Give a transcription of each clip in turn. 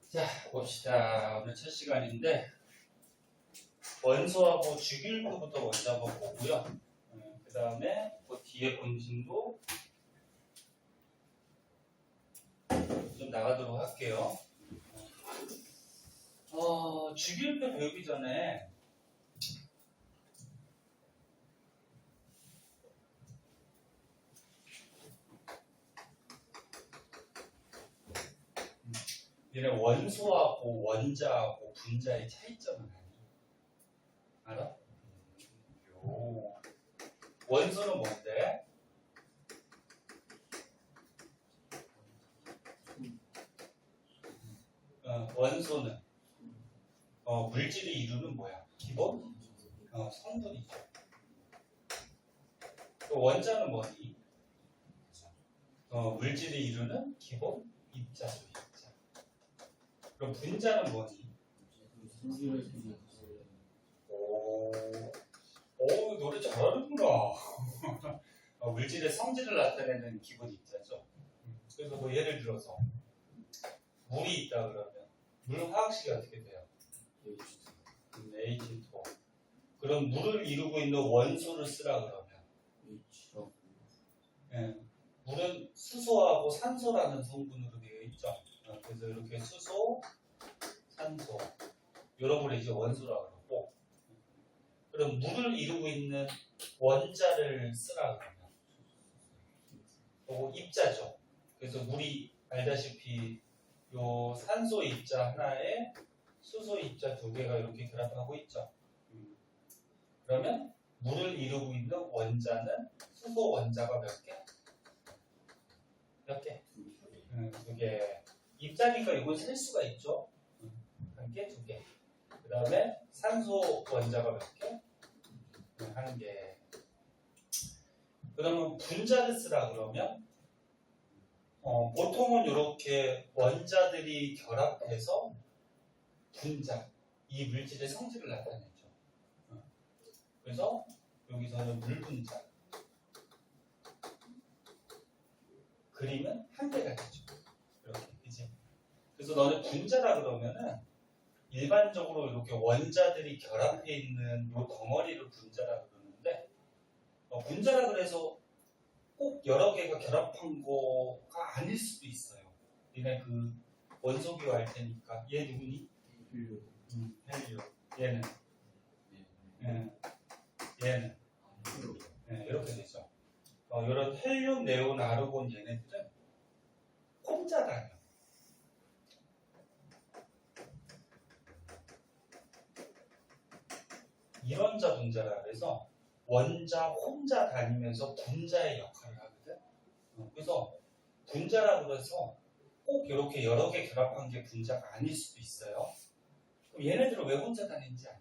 자, 봅시다. 오늘 첫 시간인데 원소하고 주기율표부터 먼저 한번 보고요. 그 다음에 그 뒤에 본진도 좀 나가도록 할게요. 주기율표 배우기 전에 얘네 원소하고 원자하고 분자의 차이점은 알아? 원소는 뭔데? 원소는 물질을 이루는 뭐야? 기본 성분이죠. 원자는 뭐니? 물질을 이루는 기본 입자죠. 입자. 그럼 분자는 뭐니? 오, 노래 잘하는구나. 물질의 성질을 나타내는 기본 입자죠. 그래서 뭐 예를 들어서 물이 있다 그러면 물 화학식이 어떻게 돼요? H2O. 그럼 물을 이루고 있는 원소를 쓰라 그러면 물은 수소하고 산소라는 성분으로 되어 있죠. 그래서 이렇게 수소, 산소 이런 걸 이제 원소라고 그러고, 그럼 물을 이루고 있는 원자를 쓰라 그러면 입자죠. 그래서 물이 알다시피 요 산소 입자 하나에 수소 입자 두 개가 이렇게 결합하고 있죠. 그러면 물을 이루고 있는 원자는 수소 원자가 몇 개? 몇 개? 두 개. 입자니까 이걸 셀 수가 있죠. 한 개, 두 개. 그 다음에 산소 원자가 몇 개? 한 개. 그러면 분자를 쓰라 그러면 보통은 이렇게 원자들이 결합해서 분자, 이 물질의 성질을 나타내죠. 그래서 여기서는 물 분자. 그림은 한 개가 되죠. 이렇게, 그치? 그래서 너는 분자라 그러면은 일반적으로 이렇게 원자들이 결합해 있는 이 덩어리를 분자라 그러는데, 분자라 그래서 꼭 여러 개가 결합한 거가 아닐 수도 있어요. 얘네 그 원소기호 할 테니까. 얘 누구니? 헬리오. 얘는? 얘는? 이렇게 되죠. 이런 헬륨, 네온, 아르곤 얘네들은 혼자 다녀. 이원자 분자라 그래서 원자 혼자 다니면서 분자의 역할을 하거든. 그래서 분자라 그래서 꼭 이렇게 여러 개 결합한 게 분자가 아닐 수도 있어요. 그럼 얘네들은 왜 혼자 다니는지 아니?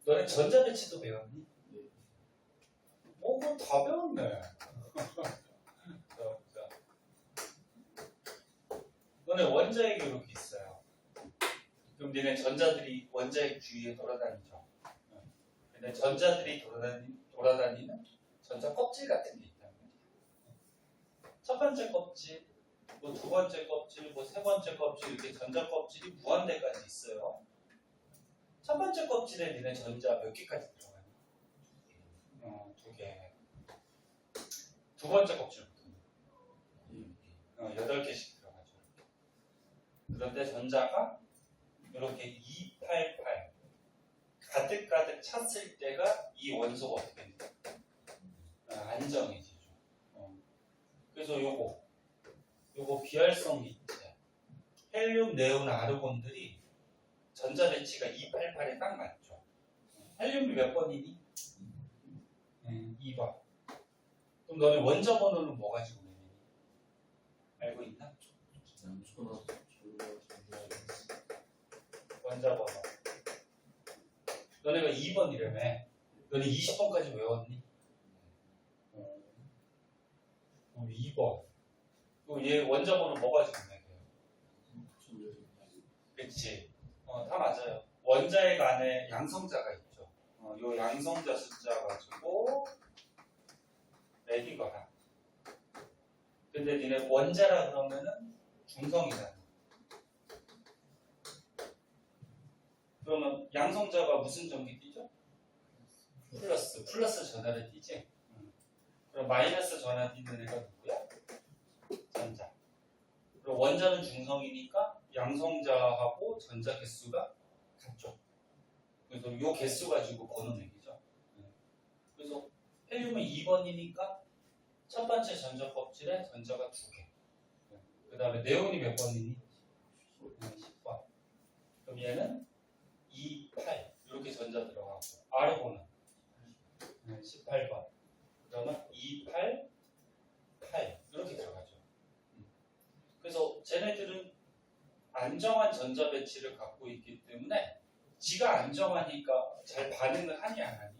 너네 전자배치도 배웠니? 그건 다 배웠네. 너네 원자핵이 이렇게 있어요. 그럼 니네 전자들이 원자핵 주위에 돌아다니죠. 근데 전자들이 돌아다니는 전자 껍질 같은 게 있다는 거죠. 첫 번째 껍질, 뭐 두 번째 껍질, 뭐 세 번째 껍질, 이렇게 전자 껍질이 무한대까지 있어요. 첫 번째 껍질에 니네 전자 몇 개까지 들어가요? 두 개. 두 번째 껍질부터 8개씩 들어가죠. 그런데 전자가 이렇게 288 가득가득 찼을 때가 이 원소가 어떻게 됩니까? 안정해지죠. 그래서 요거 비활성 기체 헬륨, 네온, 아르곤들이 전자 배치가 288에 딱 맞죠. 헬륨이 몇 번이니? 2번. 그럼 너네 원자 번호는 뭐 가지고 내니? 알고 있나? 원자 번호. 너네가 2번이라며. 너네 20번까지 외웠니? 2번. 그럼 얘 원자 번호 뭐 가지고 내게요? 그치. 다 맞아요. 원자핵 안에 양성자가 있죠. 요 양성자 숫자 가지고 매기거나 근데 니네 원자라 그러면은 중성이잖아. 그러면 양성자가 무슨 전기 띠죠? 플러스 전하를 띠지. 그럼 마이너스 전하 띠는 애가 누구야? 전자. 그리고 원자는 중성이니까 양성자하고 전자 개수가 같죠. 그래서 요 개수 가지고 번호 내기죠. 그래서 헬륨은 2번이니까 첫 번째 전자 껍질에 전자가 2개. 그 다음에 네온이 몇 번이니? 10번. 그럼 얘는 2, 8 이렇게 전자 들어가고 아르곤은 18번. 그러면 2, 8, 8 이렇게 들어가죠. 그래서 쟤네들은 안정한 전자 배치를 갖고 있기 때문에 지가 안정하니까 잘 반응을 하니 안 하니?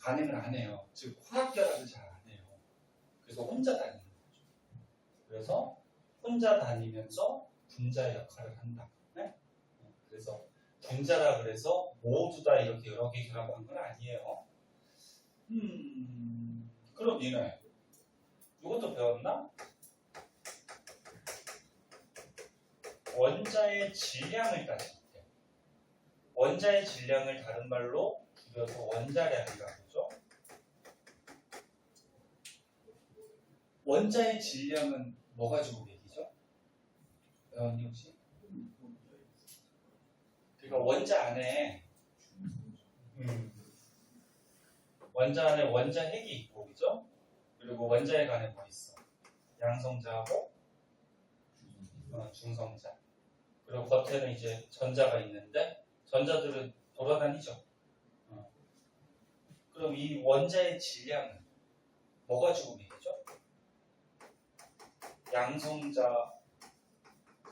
반응을 안 해요. 즉 화학 결합을 잘 안 해요. 그래서 혼자 다니는 거죠. 그래서 혼자 다니면서 분자 역할을 한다. 네? 그래서 분자라 그래서 모두 다 이렇게 여러 개 결합한 건 아니에요. 그럼 니네 이것도 배웠나? 원자의 질량을 따질 때 원자의 질량을 다른 말로 줄여서 원자량이라고 하죠. 원자의 질량은 뭐 가지고 매기죠? 배웠니 혹시? 그러니까 원자 안에 원자 안에 원자 핵이 있고 그죠? 그리고 원자핵 안에 뭐 있어? 양성자하고 중성자. 그리고 겉에는 이제 전자가 있는데 전자들은 돌아다니죠. 그럼 이 원자의 질량은 뭐 가지고 매기죠? 양성자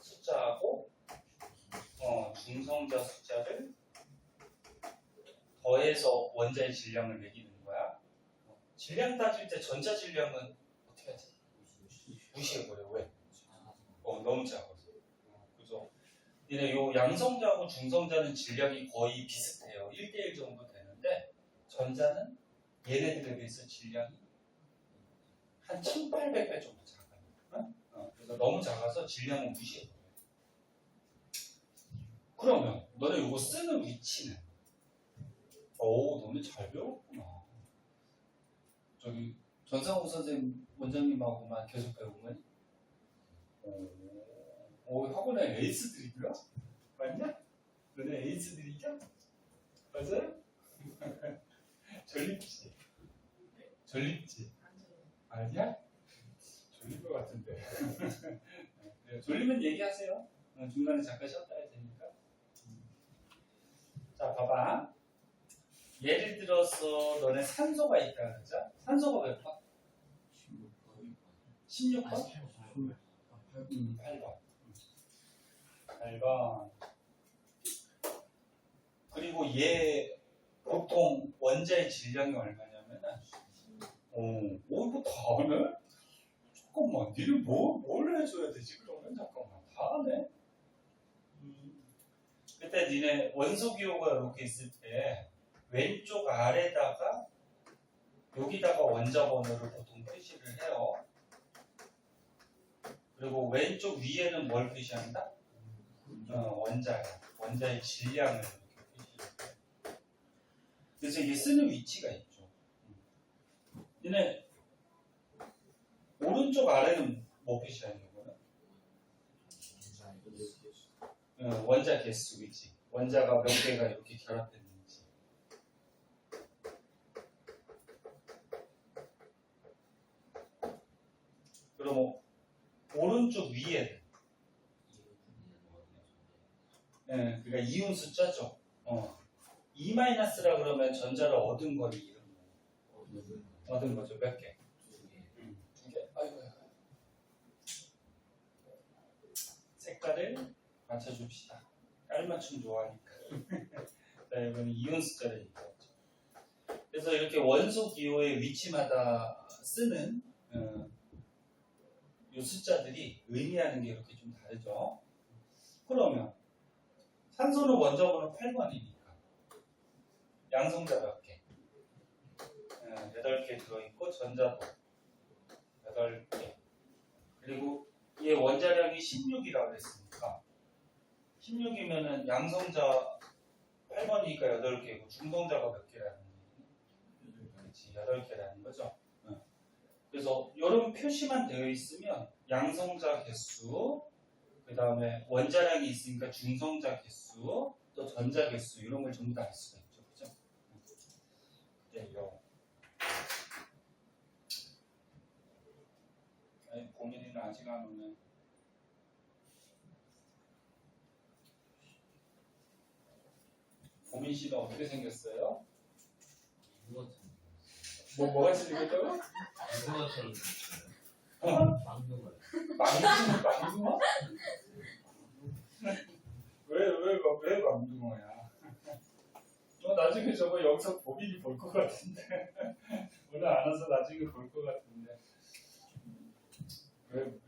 숫자하고 중성자 숫자를 더해서 원자의 질량을 매기는 거야. 질량 따질 때 전자 질량은 어떻게 하지? 무시해버려. 왜? 너무 작아서. 그죠? 근데 요 양성자하고 중성자는 질량이 거의 비슷해요. 1대1 정도 되는데 전자는 얘네들에 비해서 질량이 한 1800배 정도 작아요. 그래서 너무 작아서 질량은 무시해버려요. 그러면 너네 요거 쓰는 위치는 너네 잘 배웠구나. 저기 전상우 선생님 원장님하고만 계속 배우면 학원에 에이스들이더라? 맞냐? 너네 에이스들이죠? 맞아요? 졸립지? 졸립지? 아니야? 졸릴 것 같은데. 네, 졸리면 얘기하세요. 중간에 잠깐 쉬었다 해야 되니까. 자, 봐봐. 예를 들어서 너네 산소가 있다 그러자. 산소가 몇 번? 16번? 8번. 8번. 그리고 얘 보통 원자의 질량이 얼마냐면은 이거 다 하네? 잠깐만, 니를 뭘 해줘야 되지? 그러면 잠깐만, 다 하네? 그때 니네 원소기호가 이렇게 있을 때 왼쪽 아래다가 여기다가 원자 번호를 보통 표시를 해요. 그리고 왼쪽 위에는 뭘 표시한다? 원자의 질량을 이렇게 표시를 해요. 그래서 이게 쓰는 위치가 있죠. 얘네 오른쪽 아래는 뭐 표시하는 거는? 원자 개수, 그치? 원자가 몇 개가 이렇게 결합됐는지. 그럼 오른쪽 위에는 그러니까 이온 숫자죠. 2-라 그러면 전자를 얻은 거리 이런 거. 얻은 거죠. 몇 개? 2개. 아이고. 색깔을 맞춰줍시다. 깔맞춤 좋아하니까. 자, 이번엔 이온 숫자를 얘기하죠. 그래서 이렇게 원소 기호의 위치마다 쓰는 이 숫자들이 의미하는 게 이렇게 좀 다르죠. 그러면 산소는 원자 번호 8번이니까 양성자 몇 개? 8개 들어있고 전자도 8개. 그리고 얘 원자량이 16이라고 그랬으니까 16이면은 양성자 8번이니까 8개고 중성자가 몇 개라는 거지? 그렇지, 8개라는 거죠. 그래서 이런 표시만 되어 있으면 양성자 개수, 그 다음에 원자량이 있으니까 중성자 개수, 또 전자 개수 이런 걸 전부 다 알 수가 있죠. 그죠? 그래요. 아니, 고민이는 아직 안 오네. 고민 씨는 어떻게 생겼어요? 뭐가 생겼다고? 망둥어. 망둥어? 왜 망둥어야? 너 나중에 저거 영상 본인이 볼 것 같은데. 오늘 안 와서 나중에 볼 것 같은데. 왜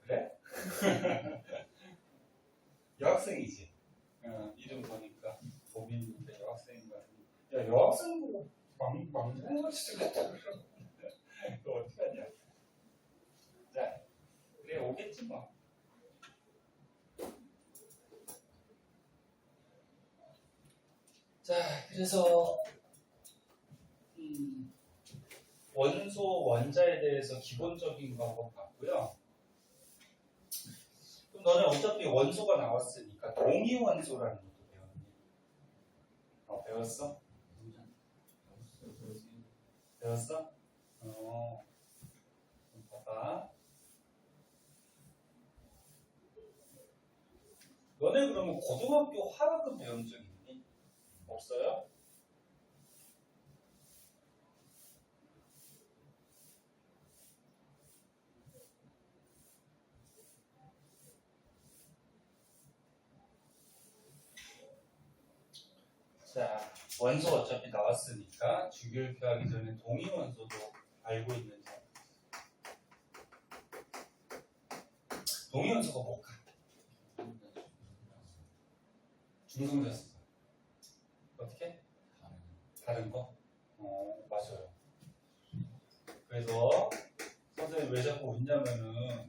그래? 여학생이지. 이름 보니까 보민인데 여학생인 것 같은데. 야, 여학생 보고 망둥어 같이 생겼다 그러면 너 어떡하냐? 자, 그래 오겠지 뭐. 자, 그래서 원소 원자에 대해서 기본적인 거 한번 봤고요. 그럼 너는 어차피 원소가 나왔으니까 동위원소라는 것도 배웠니? 배웠어? 배웠어? 그럼 봐봐. 너네 그러면 고등학교 화학은 배운 적 있니? 없어요? 자, 원소 어차피 나왔으니까 주기율표 하기 전에 동위원소도 알고 있는 점. 동위원소가 뭘까? 중성자수. 어떻게? 다른 거? 맞아요. 그래서 선생님 왜 자꾸 웃냐면은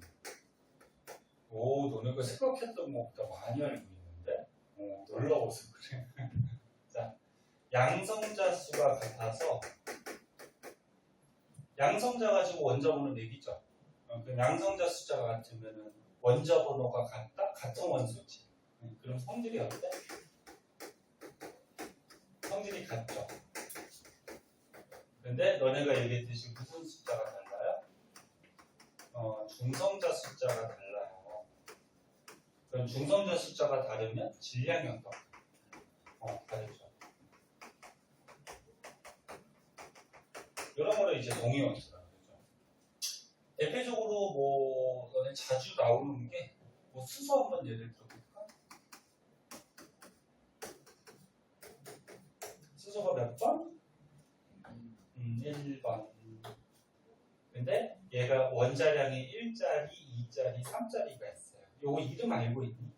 너네가 생각했던 것보다 많이 알고 있는데? 놀라워서 그래. 자, 양성자 수가 같아서 양성자 가지고 원자번호 내기죠. 그 양성자 숫자가 같으면은 원자 번호가 같다? 같은 원소지. 그럼 성질이 어때? 성질이 같죠. 근데 너네가 얘기했듯이 무슨 숫자가 달라요? 중성자 숫자가 달라요. 그럼 중성자 숫자가 다르면 질량이 어떨까? 다르죠. 이런 거를 이제 동위원소라고 그러죠. 대표적으로 뭐 너네 자주 나오는 게 뭐 수소 한번 예를 들어볼까? 수소가 몇 번? 1번. 근데 얘가 원자량이 1짜리, 2짜리, 3짜리가 있어요. 요거 이름 알고 있니?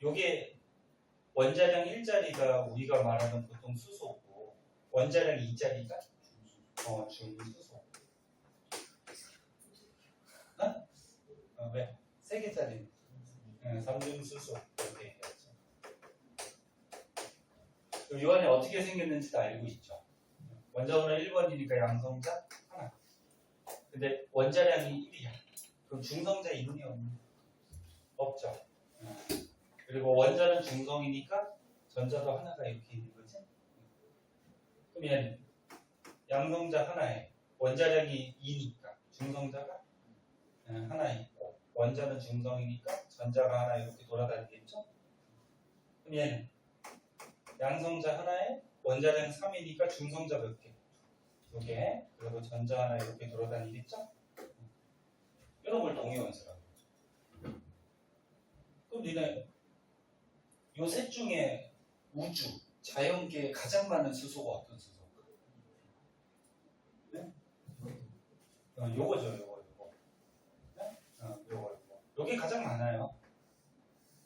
요게 원자량 1짜리가 우리가 말하는 보통 수소고 원자량 2짜리가 중수소. 왜? 3개짜리 3중수소 이렇게 얘기하죠. 요 안에 어떻게 생겼는지도 알고 있죠. 원자번호 1번이니까 양성자 하나. 근데 원자량이 1이야. 그럼 중성자 있니 없니? 없죠. 그리고 원자는 중성이니까 전자도 하나가 이렇게 있는 거지. 그러면 양성자 하나에 원자량이 2니까 중성자가 하나 있고 원자는 중성이니까 전자가 하나 이렇게 돌아다니겠죠. 그러면 양성자 하나에 원자량 3이니까 중성자 몇 개? 2개. 그리고 전자 하나 이렇게 돌아다니겠죠? 이런 걸 동위원소라고 그러죠. 그럼 니네 요 셋 중에 우주, 자연계에 가장 많은 수소가 어떤 수소일까? 네? 요거죠, 요거. 네? 요거. 요게 가장 많아요.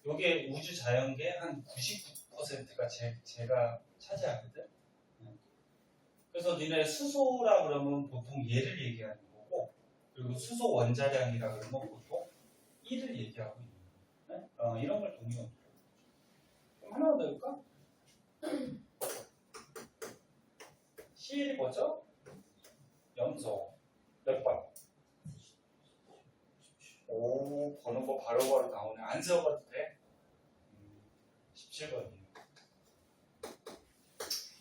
요게 우주 자연계 한 99%가 제가 차지하거든. 그래서 니네 수소라 그러면 보통 얘를 얘기하는 거고 그리고 수소 원자량이라 그러면 보통 1을 얘기하고 있는 거예요. 이런 걸 동위원소라고 하죠. 그럼 하나 더 해볼까? C1이 뭐죠? 염소. 몇 번? 오, 번호가 바로바로 나오네. 안 세워봐도 돼? 17번이에요.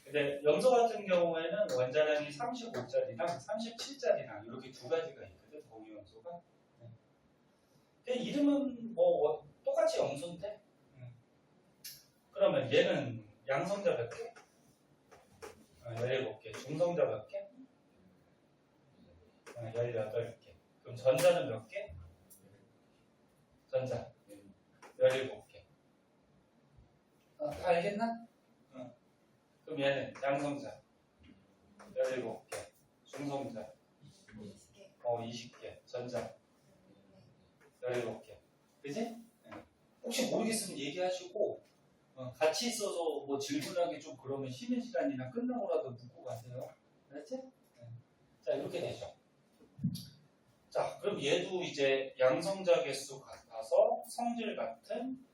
근데 염소 같은 경우에는 원자량이 35짜리랑 37짜리랑 이렇게 두 가지가 있거든, 동위원소가. 근데 이름은 뭐 똑같이 염소인데. 그러면 얘는 양성자 몇 개? 17개. 중성자 몇 개? 18개. 그럼 전자는 몇 개? 전자 17개. 다 알겠나? 그럼 얘는 양성자 17개, 중성자 20개, 전자 17개. 그지? 혹시 모르겠으면 얘기하시고 같이 있어서 뭐 질문하기 좀 그러면 쉬는 시간이나 끝나고라도 묻고 가세요. 알았지? 자, 이렇게 되죠. 자, 그럼 얘도 이제 양성자 개수 같아서 성질 같은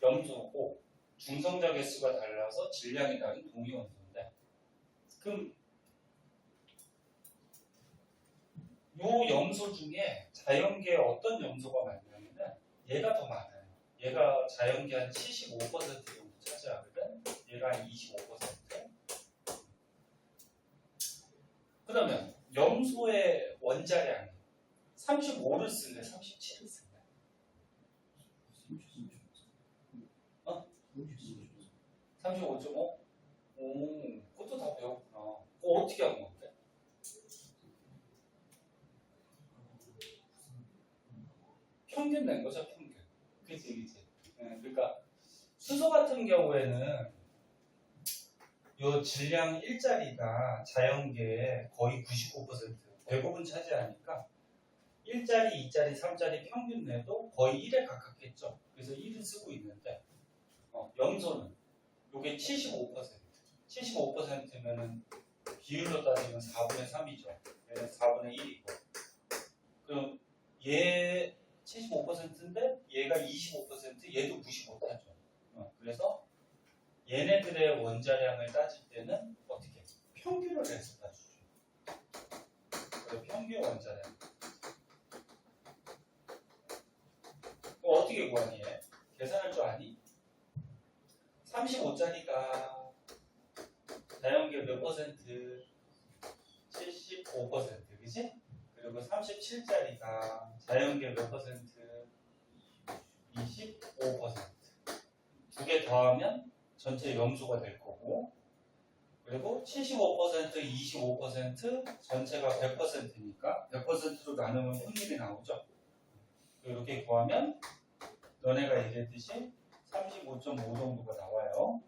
염소고 중성자 개수가 달라서 질량이 다른 동위원소인데, 그럼 요 염소 중에 자연계에 어떤 염소가 많냐면은 얘가 더 많아요. 얘가 자연계 한 75% 정도 차지하거든. 얘가 한 25%. 그러면 염소의 원자량이 35를 쓸래, 37을 쓸래? 35.5? 오, 그것도 다 배웠구나. 그거 어떻게 한 건데? 평균 낸 거죠, 평균. 그치. 그러니까 수소 같은 경우에는 요 질량 1짜리가 자연계의 거의 99%, 대부분 차지하니까 1짜리, 2짜리, 3짜리 평균 내도 거의 1에 가깝겠죠. 그래서 1을 쓰고 있는데 염소는 요게 75%면은 비율로 따지면 4분의 3이죠. 얘는 4분의 1이고. 그럼 얘 75%인데 얘가 25%, 얘도 무시 못하죠. 그래서 얘네들의 원자량을 따질 때는 어떻게? 평균을 해서 따주죠. 그래서 평균 원자량. 그럼 어떻게 구하니 얘? 계산할 줄 아니? 35짜리가 자연계 몇 퍼센트? 75%, 그지? 그리고 37짜리가 자연계 몇 퍼센트? 25%. 두 개 더하면 전체 염소가 될 거고, 그리고 75%, 25% 전체가 100%니까 100%로 나누면 확률이 나오죠. 이렇게 구하면 너네가 얘기했듯이 35.5 정도가 나와요.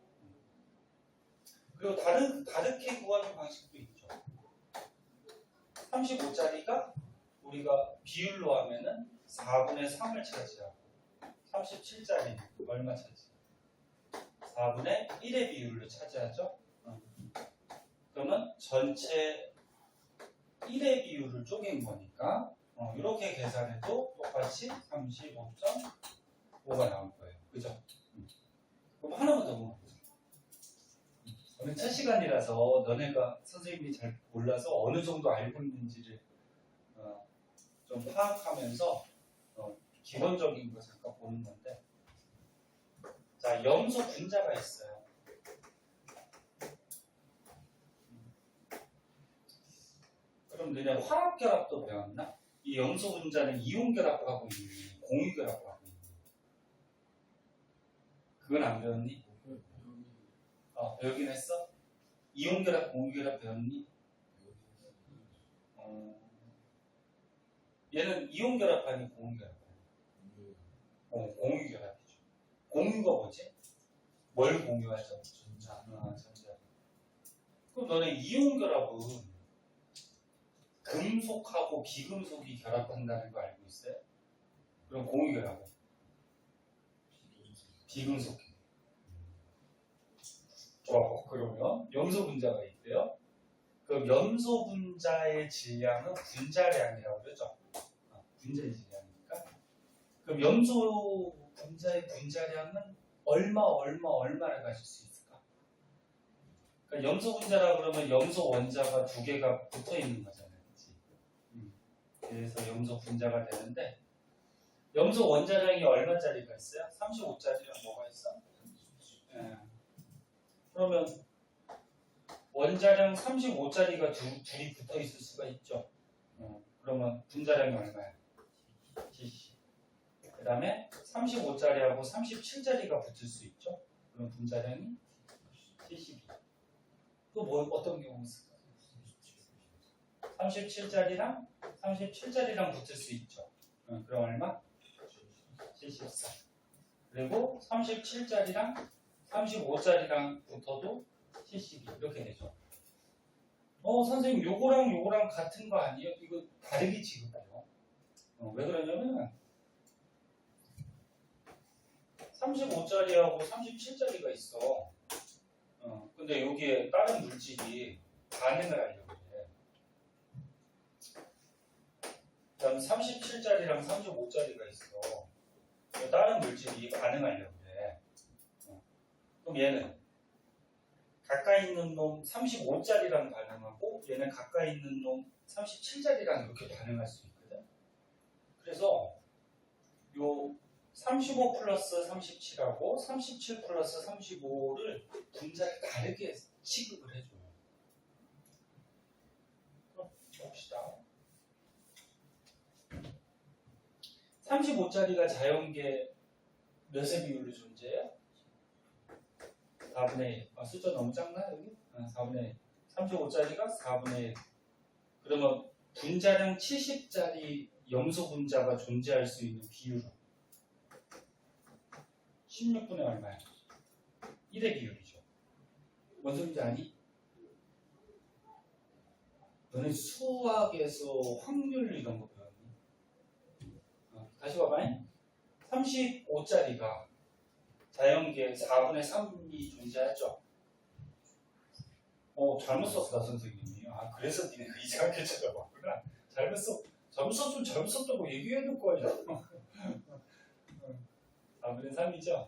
그리고 다르게 구하는 방식도 있죠. 35짜리가 우리가 비율로 하면은 4분의 3을 차지하고 37짜리는 얼마 차지? 4분의 1의 비율로 차지하죠. 그러면 전체 1의 비율을 쪼갠 거니까 이렇게 계산해도 똑같이 35.5가 나올 거예요. 그죠? 그럼 하나만 더 물어보자. 오늘 첫 시간이라서 너네가 선생님이 잘 몰라서 어느 정도 알고 있는지를 좀 파악하면서 기본적인 거 잠깐 보는 건데, 자, 염소 분자가 있어요. 그럼 너네 화학결합도 배웠나? 이 염소 분자는 이온결합하고 있니? 공유결합하고 있니? 그건 안 배웠니? 배우긴 했어? 이온결합, 공유결합 배웠니? 얘는 이온결합하니 공유결합? 공유결합이죠. 공유가 뭐지? 뭘 공유하죠? 전자. 전자. 그럼 너네 이온결합은 금속하고 비금속이 결합한다는 거 알고 있어요? 그럼 공유결합은? 비금속. 좋아. 그러면 염소 분자가 있대요. 그 염소 분자의 질량은 분자량이라고 그러죠. 분자의 질량이니까. 그럼 염소 분자의 분자량은 얼마를 가질 수 있을까? 그러니까 염소 분자라 그러면 염소 원자가 두 개가 붙어 있는 거잖아요. 그치? 그래서 염소 분자가 되는데 염소 원자량이 얼마짜리가 있어요? 35짜리랑 뭐가 있어? 예. 그러면 원자량 35짜리가 둘이 붙어 있을 수가 있죠. 그러면 분자량이 얼마야? 70. 그 다음에 35짜리하고 37짜리가 붙을 수 있죠. 그럼 분자량이 72. 또 뭐 어떤 경우 있을까? 37짜리랑 37짜리랑 붙을 수 있죠. 그럼 얼마? 74. 그리고 37짜리랑 35짜리랑 붙어도 72 이렇게 되죠. 선생님 요거랑 같은 거 아니에요? 이거 다르게 취급해요. 왜 그러냐면 35짜리하고 37짜리가 있어. 근데 여기에 다른 물질이 반응을 하려고 해. 그다음 37짜리랑 35짜리가 있어. 다른 물질이 반응하려고 해. 그럼 얘는 가까이 있는 놈 35짜리랑 반응하고 얘는 가까이 있는 놈 37짜리랑 이렇게 반응할 수 있거든. 그래서 요 35 플러스 37하고 37 플러스 35를 분자를 다르게 취급을 해줘요. 그럼 봅시다. 35짜리가 자연계 몇의 비율로 존재해요? 4분의 1. 숫자 너무 작나 여기? 4분의 1. 35짜리가 4분의 1. 그러면 분자량 70짜리 염소 분자가 존재할 수 있는 비율은 16분의 얼마야? 1의 비율이죠. 뭔 소리인지 아니? 너는 수학에서 확률 이런 거 배웠니? 다시 봐봐. 35짜리가 자연계 4분의 3이 존재하죠. 잘못 썼다 선생님이. 그래서 니네 그 이상하게 쳐다봤구나. 잘못 썼다고 얘기해둘 거야. 4분의 3이죠.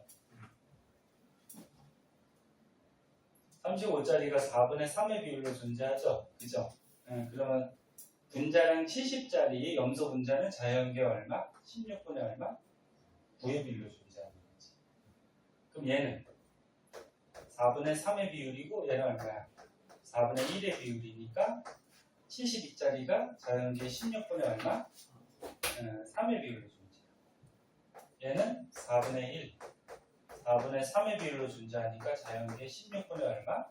35짜리가 4분의 3의 비율로 존재하죠. 그죠? 그러면 분자량 70짜리 염소 분자는 자연계 얼마? 16분의 얼마? 9의 비율로 존재하는 거지. 그럼 얘는 4분의 3의 비율이고 얘는 얼마야? 4분의 1의 비율이니까 72짜리가 자연계 16분의 얼마? 3의 비율로 존재해요. 얘는 4분의 1, 4분의 3의 비율로 존재하니까 자연계 16분의 얼마?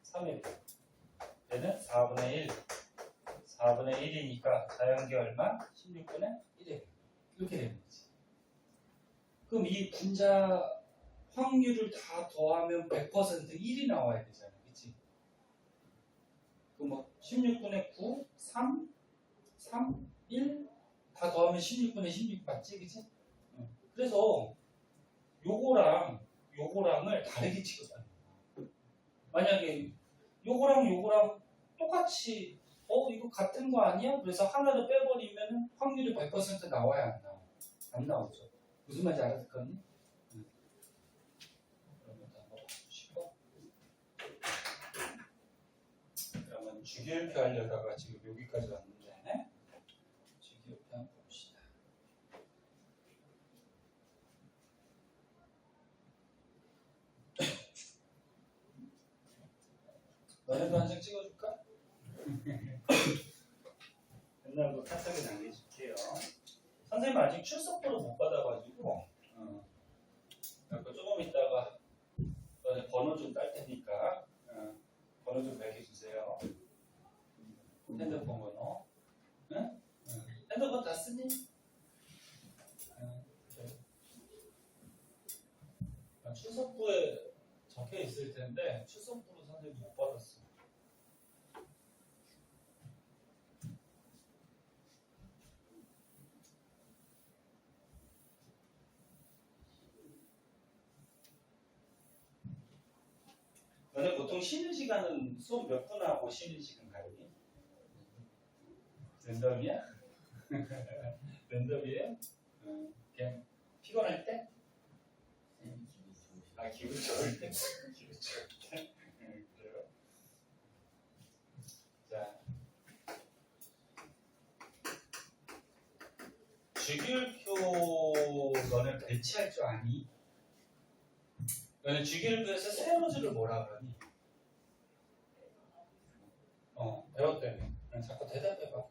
3의 비율. 얘는 4분의 1, 4분의 1이니까 자연계 얼마? 16분의 1의 비율. 이렇게 되는 거지. 그럼 이 분자 확률을 다 더하면 100% 1이 나와야 되잖아. 그치? 그럼 뭐 16분의 9, 3, 1 다 더하면 16분의 16 맞지? 그치? 그래서 요거랑을 다르게 취급하는 거야. 만약에 요거랑 똑같이 이거 같은 거 아니야? 그래서 하나를 빼버리면 확률이 100% 나와야 안 나와? 안 나오죠. 무슨 말인지 알아듣겠니? 그러면 한번 보시고 그러면 주기율표 하려다가 지금 여기까지 왔는데 주기율표 한번 봅시다. 너네도 한 장 찍어줄까? 옛날 거 카톡에 남겨줄게요. 선생님 아직 출석부를 못 받아가지고 조금 있다가 너네 번호 좀 딸 테니까 번호 좀 매겨주세요. 핸드폰 번호. 응? 핸드폰 다 쓰니? 출석부에 적혀 있을 텐데 출석부로 선생님 못 받았어. 너네 보통 쉬는 시간은 수업 몇 분 하고 쉬는 시간 가요? 랜덤이야? 랜덤이에요? 그냥 피곤할 때? 아, 기분 좋을 때? 기분 좋을 때? 그래요? 자, 주기율표 너는 배치할 줄 아니? 너는 주기율표에서 세로줄을 뭐라 그러니? 배웠다며. 자꾸 대답해봐.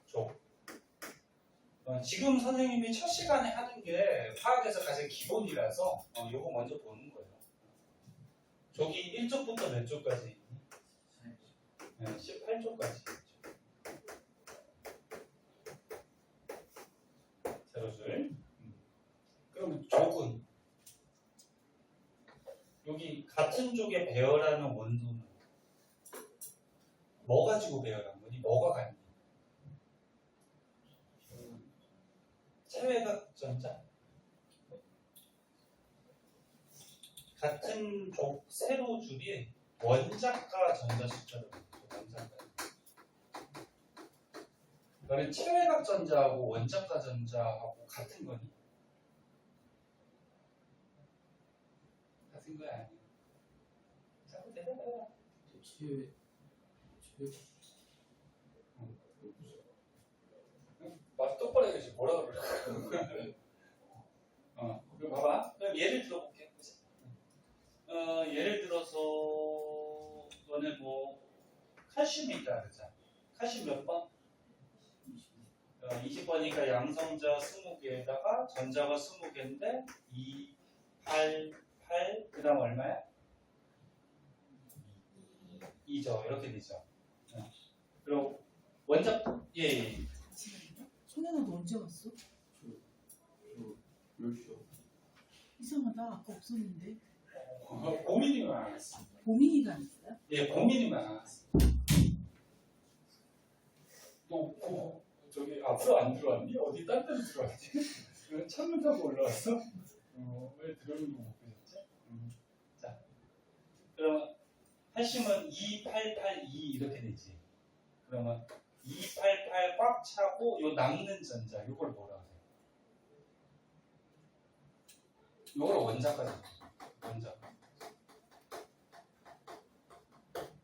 줘. 지금 선생님이 첫 시간에 하는 게 화학에서 가장 기본이라서 요거 먼저 보는 거예요. 저기 1쪽부터 몇 쪽까지 있니? 18쪽까지. 세로줄. 그럼 족은 여기 같은 쪽에 배열하는 원소는 뭐 가지고 배열한 거니? 뭐가 같니? 체외각 전자. 같은 족 세로줄이 원자과 전자 숫자로 원자과. 너는 체외각 전자하고 원자과 전자하고 같은 거니? 같은 거야 아니야? 자꾸 대답해봐. 말 똑바로 해야지 뭐라 그래. 그럼 봐봐. 그럼 예를 들어볼게. 예를 들어서 너네 뭐 칼슘이 있다 그러자. 칼슘 몇 번? 20번이니까 양성자 20개에다가 전자가 20개인데 2, 8, 8, 그 다음 얼마야? 2죠. 이렇게 되죠. 그리고 원자, 예. 소년아 너 언제 왔어? 이상하다. 아까 없었는데. 고민이만 안 왔어. 보민이가 안 있어요? 예, 고민이만 안 왔어. 너 저기 앞으로 안 들어왔니? 어디 딴 데로 들어왔지? 창문 타고 올라왔어? 왜 들어오는 거 못 보셨지? 자, 그럼 핵심은 2882 이렇게 되지. 그러면 288 꽉 차고 요 남는 전자 요걸 뭐라 그래요? 요걸 원자까지 원자.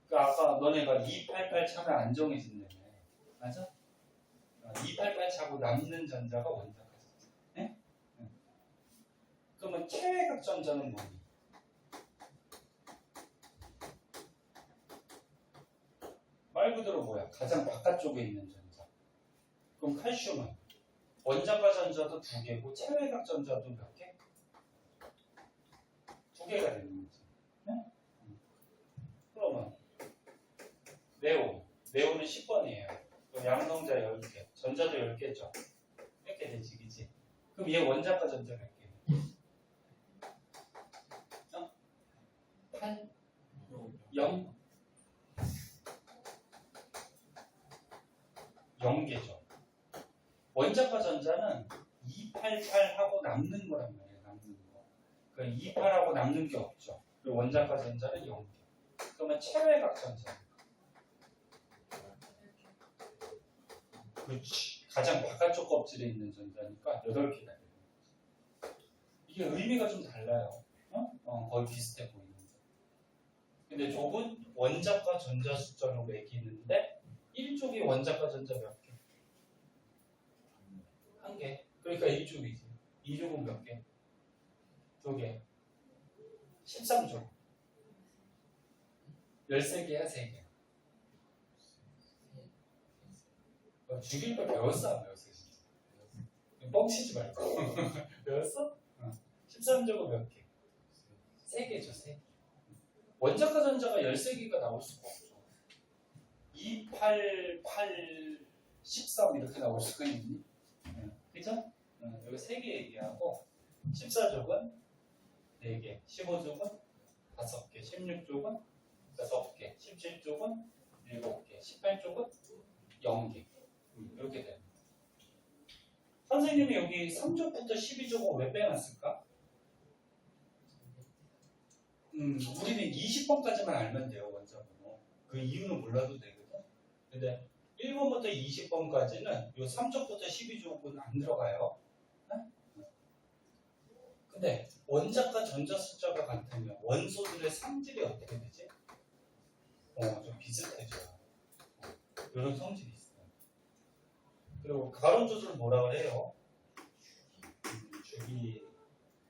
그러니까 아까 너네가 288 차면 안 정해진다며. 맞아? 288 차고 남는 전자가 원자까지. 네? 그러면 체외각 전자는 뭐니? 말 그대로 뭐야? 가장 바깥쪽에 있는 전자. 그럼 칼슘은 원자과 전자도 2개고 체외각 전자도 몇 개? 2개가 되는 거지. 네? 그러면 네온은 10번이에요. 그럼 양성자 10개, 전자도 10개죠. 이렇게 되지, 그치? 그럼 얘 원자과 전자 몇 개? 8? 0? 0개죠. 원자과 전자는 288하고 남는 거란 말이에요. 남는 거. 그 28하고 남는 게 없죠. 그리고 원자과 전자는 0개. 그러면 체외각 전자. 그렇지. 가장 바깥쪽 껍질에 있는 전자니까 8개가 돼요. 이게 의미가 좀 달라요. 거의 비슷해 보이는데. 근데 족은 원자과 전자 숫자로 매기는데 1족이 원자과 전자 몇 개? 1개. 그러니까 1족이지. 2족은 몇 개? 2개. 13족. 13개야, 3개. 죽일 걸 배웠어, 안 배웠어, 진짜? 뻥치지 말고. 배웠어? 13족은 몇 개? 3개죠, 3개. 원자과 전자가 13개가 나올 수가 없죠. 2, 8, 8, 13 이렇게 나올 수가 있니? 그죠? 여기 3개 얘기하고 14족은 4개, 15족은 5개, 16족은 6개, 17족은 7개, 18족은 0개. 이렇게 됩니다. 선생님이 여기 3족부터 12족은 왜 빼놨을까? 우리는 20번까지만 알면 돼요, 원자번호. 그 이유는 몰라도 되거든. 근데 1번부터 20번까지는 요 3쪽부터 12쪽은 안 들어가요. 네? 근데 원자과 전자 숫자가 같으면 원소들의 성질이 어떻게 되지? 좀 비슷해져. 이런 성질이 있어요. 그리고 가로줄을 뭐라 그래요? 주기.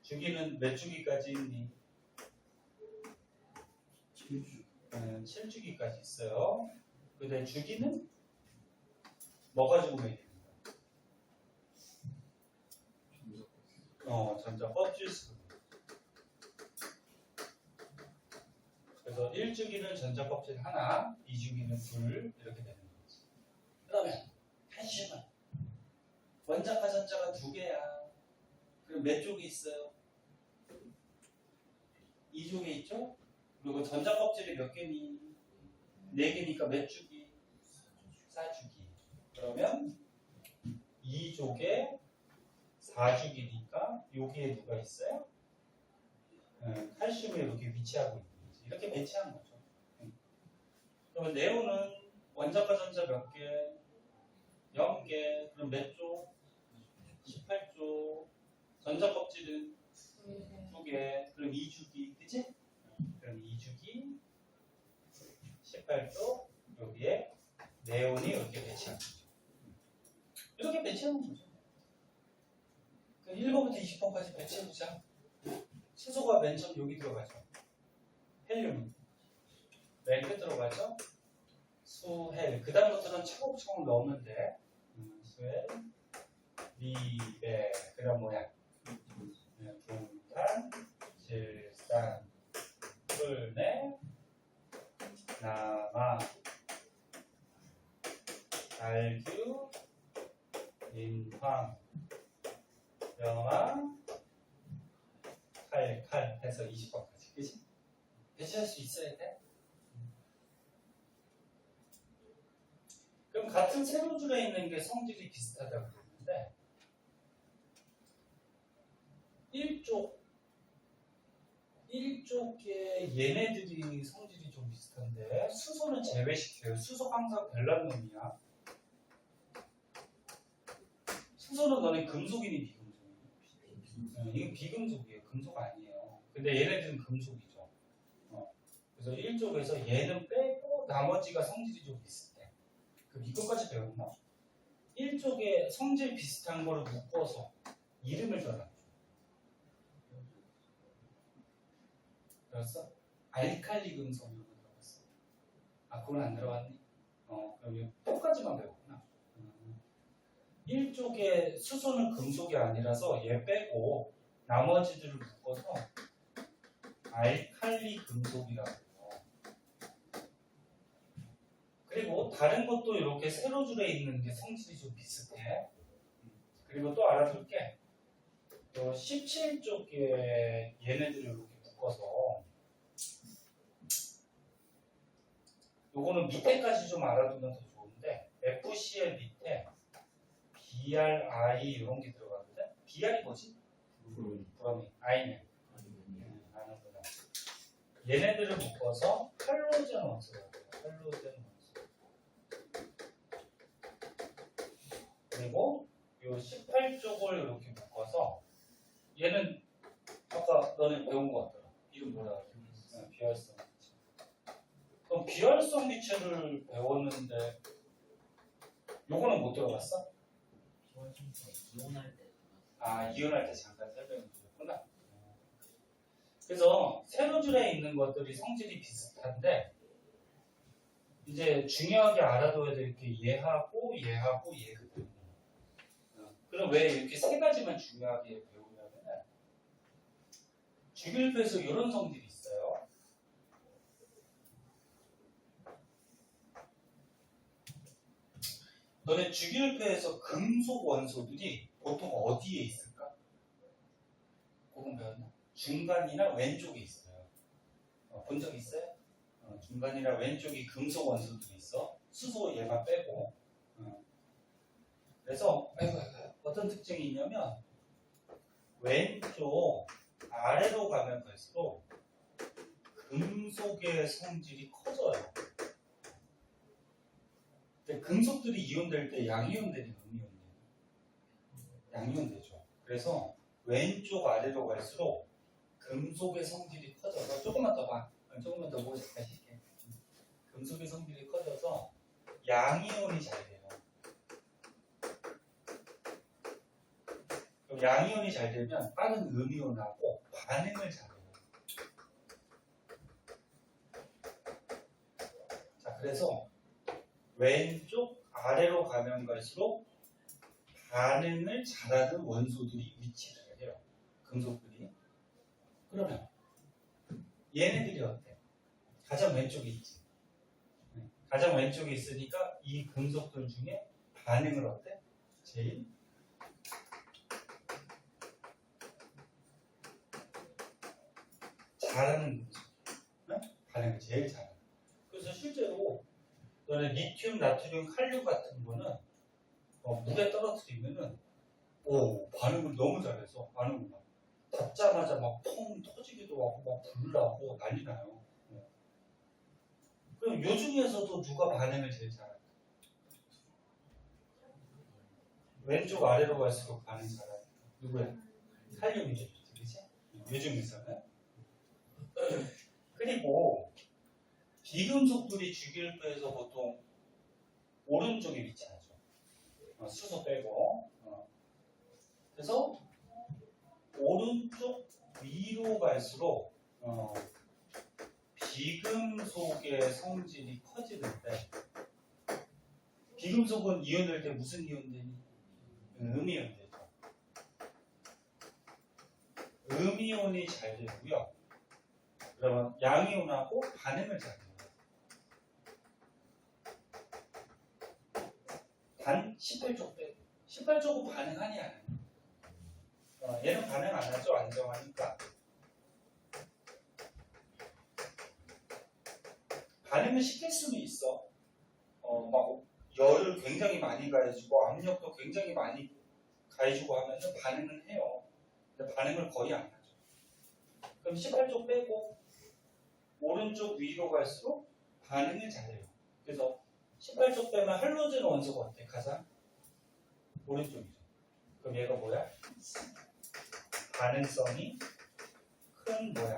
주기는 몇 주기까지 있니? 7주기까지 있어요. 근데 주기는 뭐 가지고 매깁니까? 전자 껍질수. 그래서 1주기는 전자 껍질 하나, 2주기는 둘 이렇게 되는 거지. 그러면 칼슘은 원자과 전자가 2개야. 그럼 몇 쪽이 있어요? 2쪽에 있죠? 그리고 전자 껍질이 몇 개니? 4개니까 몇 주기? 4주기. 그러면 2쪽에 4주기니까 여기에 누가 있어요? 칼슘이 이렇게 위치하고 있는 거지. 이렇게 배치한 거죠. 그러면 네온은 원자과 전자 몇 개? 0개. 그럼 몇 쪽? 18쪽. 전자 껍질은 2개. 그럼 2주기. 그치? 그럼 2주기 18쪽 여기에 네온이 이렇게 배치한 거죠. 이렇게 배치하는 거죠. 1번부터 20번까지 배치해보자. 수소가 맨 처음 여기 들어가죠. 헬륨은 맨 끝 들어가죠. 수헬. 그 다음부터는 차곡차곡 넣으면 수헬, 리베. 그 다음 뭐야? 분탄, 질산, 꿀내, 남아, 알규, 인황, 영화, 칼 해서 20번까지. 그치? 배치할 수 있어야 돼? 그럼 같은 세로줄에 있는 게 성질이 비슷하다고 그랬는데 1쪽에 얘네들이 성질이 좀 비슷한데 수소는 제외시켜요. 수소가 항상 별난 놈이야. 수소는 너네 금속이니 비금속이니? 이건 비금속이에요. 금속 아니에요. 근데 얘네들은 금속이죠. 그래서 1쪽에서 얘는 빼고 나머지가 성질이 좀 비슷해. 그럼 이것까지 배웠나? 1쪽에 성질 비슷한 거를 묶어서 이름을 전하죠. 들었어? 알칼리 금속이라고 들어봤어. 아, 그건 안 들어봤니? 그럼 똑까지만 배웠구나. 1쪽에 수소는 금속이 아니라서 얘 빼고 나머지들을 묶어서 알칼리 금속이라고 해요. 그리고 다른 것도 이렇게 세로줄에 있는 게 성질이 좀 비슷해. 그리고 또 알아둘 게 17쪽에 얘네들을 이렇게 묶어서 요거는 밑에까지 좀 알아두면 더 좋은데 FCL 밑에 BRI 이런 게 들어가거든. BR이 뭐지? 브로민. I는 아는구나. 얘네들을 묶어서 할로젠 원소라고 해요. 할로젠 원소. 그리고 요 18쪽을 이렇게 묶어서 얘는 아까 너네 배운 거 같더라. 이름 뭐라 그래? 비활성 기체. 그럼 비활성 기체를 배웠는데 요거는 못 들어봤어? 이혼할 때. 이혼할 때 잠깐 설명해 주셨구나. 그래서 세로줄에 있는 것들이 성질이 비슷한데 이제 중요하게 알아둬야 될 게 얘하고 얘거든요. 그럼 왜 이렇게 세 가지만 중요하게 배우냐면 주기율표에서 이런 성질이 있어요. 너네 주기율표에서 금속 원소들이 보통 어디에 있을까? 그건 배웠나? 중간이나 왼쪽에 있어요. 본 적 있어요? 중간이나 왼쪽이 금속 원소들이 있어. 수소 얘만 빼고. 그래서 어떤 특징이 있냐면 왼쪽 아래로 가면 갈수록 금속의 성질이 커져요. 근데 금속들이 이온될 때 양이온되니 음이온돼요. 양이온되죠. 그래서 왼쪽 아래로 갈수록 금속의 성질이 커져서 조금만 더 봐. 조금만 더 보고 시작하실게. 금속의 성질이 커져서 양이온이 잘 돼요. 그럼 양이온이 잘 되면 다른 음이온하고 반응을 잘해요. 자, 그래서 왼쪽 아래로 가면 갈수록 반응을 잘하는 원소들이 위치를 해요. 금속들이. 그러면 얘네들이 어때? 가장 왼쪽에 있지. 가장 왼쪽에 있으니까 이 금속들 중에 반응을 어때? 제일 잘하는 금속. 반응을 제일 잘하는. 그래서 실제로 너네 리튬, 나트륨, 칼륨 같은 거는 물에 떨어뜨리면은 반응을 너무 잘해서 반응을 막 닿자마자 막 펑 터지기도 하고 막 불나고 난리 나요. 그럼 요 중에서도 누가 반응을 제일 잘할까? 왼쪽 아래로 갈수록 반응 잘하니까 누구야? 칼륨이죠, 그렇지? 요 중에서는. 그리고 비금속들이 주기율표에서 보통 오른쪽에 위치하죠. 수소 빼고. 그래서 오른쪽 위로 갈수록 비금속의 성질이 커지는데, 비금속은 이온될 때 무슨 이온되니? 음이온 되죠. 음이온이 잘 되고요. 그러면 양이온하고 반응을 잘해요. 단 18쪽 빼고. 18쪽은 반응하니 안 해요? 얘는 반응 안 하죠. 안정하니까. 반응을 시킬 수는 있어. 막 열을 굉장히 많이 가해주고 압력도 굉장히 많이 가해주고 하면은 반응은 해요. 근데 반응을 거의 안 하죠. 그럼 18쪽 빼고 오른쪽 위로 갈수록 반응을 잘해요. 그래서 18쪽 빼면 할로젠 원소가 어때? 가장 오른쪽이죠. 그럼 얘가 뭐야? 반응성이 큰 뭐야?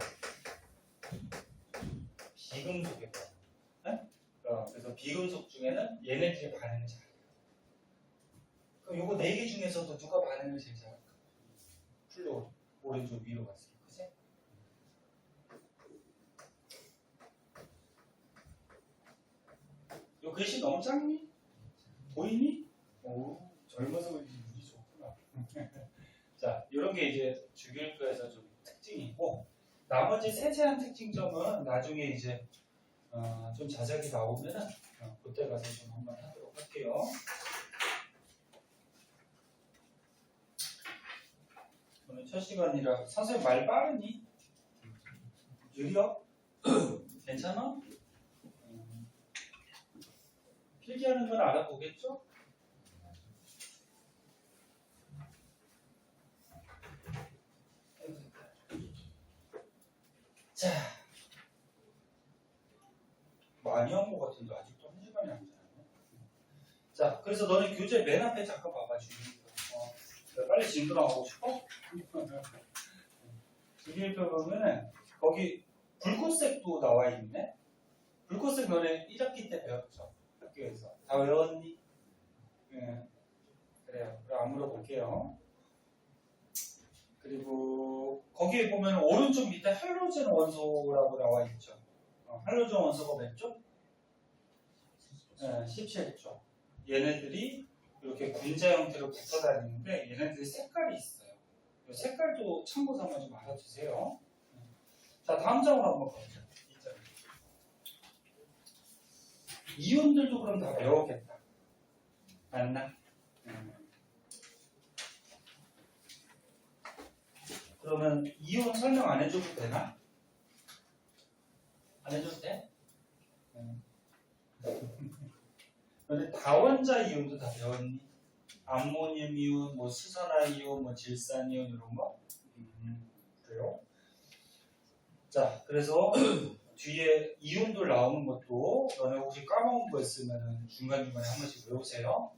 비금속의 반응. 그래서 비금속 중에는 얘네들이 반응을 잘해요. 그럼 요거 4개 중에서도 누가 반응을 제일 잘할까? 플로 오른쪽 위로 갔을 때, 그치? 요 글씨 너무 작니? 보이니? 오, 젊어서 그런지 눈이 좋구나. 자, 이런 게 이제 주기율표에서 좀 특징이고, 나머지 세세한 특징점은 나중에 이제 좀 자세하게 나오면은 그때 가서 좀 한번 하도록 할게요. 오늘 첫 시간이라 선생님 말 빠르니? 느려? 괜찮아? 필기하는 건 알아보겠죠? 자, 많이 한 것 같은데 아직도 1시간이 안 지났네. 자, 그래서 너네 교재 맨 앞에 잠깐 봐봐. 주기율표. 빨리 진도나가고 싶어? 주기율표 보면은 거기 붉은색도 나와 있네. 붉은색 너네 1학기 때 배웠죠? 학교에서 다 외웠니? 네. 그래요. 그럼 안 물어볼게요. 그리고 거기에 보면 오른쪽 밑에 할로젠 원소라고 나와 있죠. 할로젠 원소가 몇 조? 네, 17조. 얘네들이 이렇게 군자 형태로 붙어 다니는데 얘네들이 색깔이 있어요. 이 색깔도 참고 삼아 좀 알아주세요. 자, 다음 장으로 한번 가보자. 이온들도 그럼 다 배웠겠다. 맞나? 그러면 이온 설명 안 해줘도 되나? 안 해줘도 돼? 근데 다원자 이온도 다 배웠니? 암모늄 이온, 뭐 수산화 이온, 뭐 질산 이온 이런 거? 그래요? 자, 그래서 뒤에 이음들 나오는 것도 너네 혹시 까먹은 거 있으면 중간중간에 한 번씩 외우세요.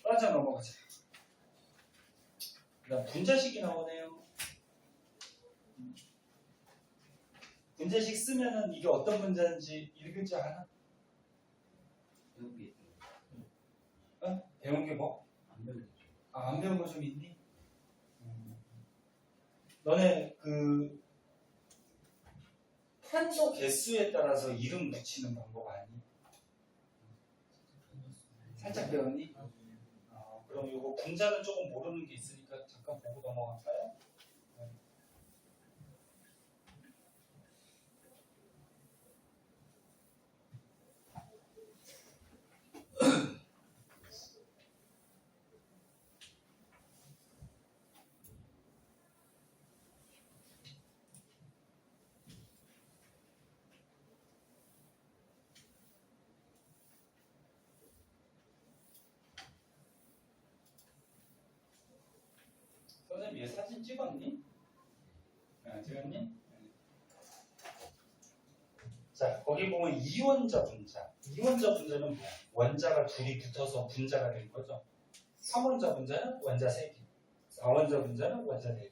빠져 넘어가자. 그다음 분자식이 나오네요. 분자식 쓰면은 이게 어떤 분자인지 읽을 줄 아나? 배운 게 뭐? 안 배운 거 좀 있니? 너네 그 탄소 개수에 따라서 이름 붙이는 방법 아니? 살짝 배웠니? 그럼 이거 분자는 조금 모르는 게 있으니까 잠깐 보고 넘어갈까요? 선생님 얘 사진 찍었니? 찍었니? 자, 거기 보면 이원자 분자. 이원자 분자는 뭐야? 원자가 둘이 붙어서 분자가 된 거죠. 3원자 분자는 원자 3개. 4원자 분자는 원자 4개.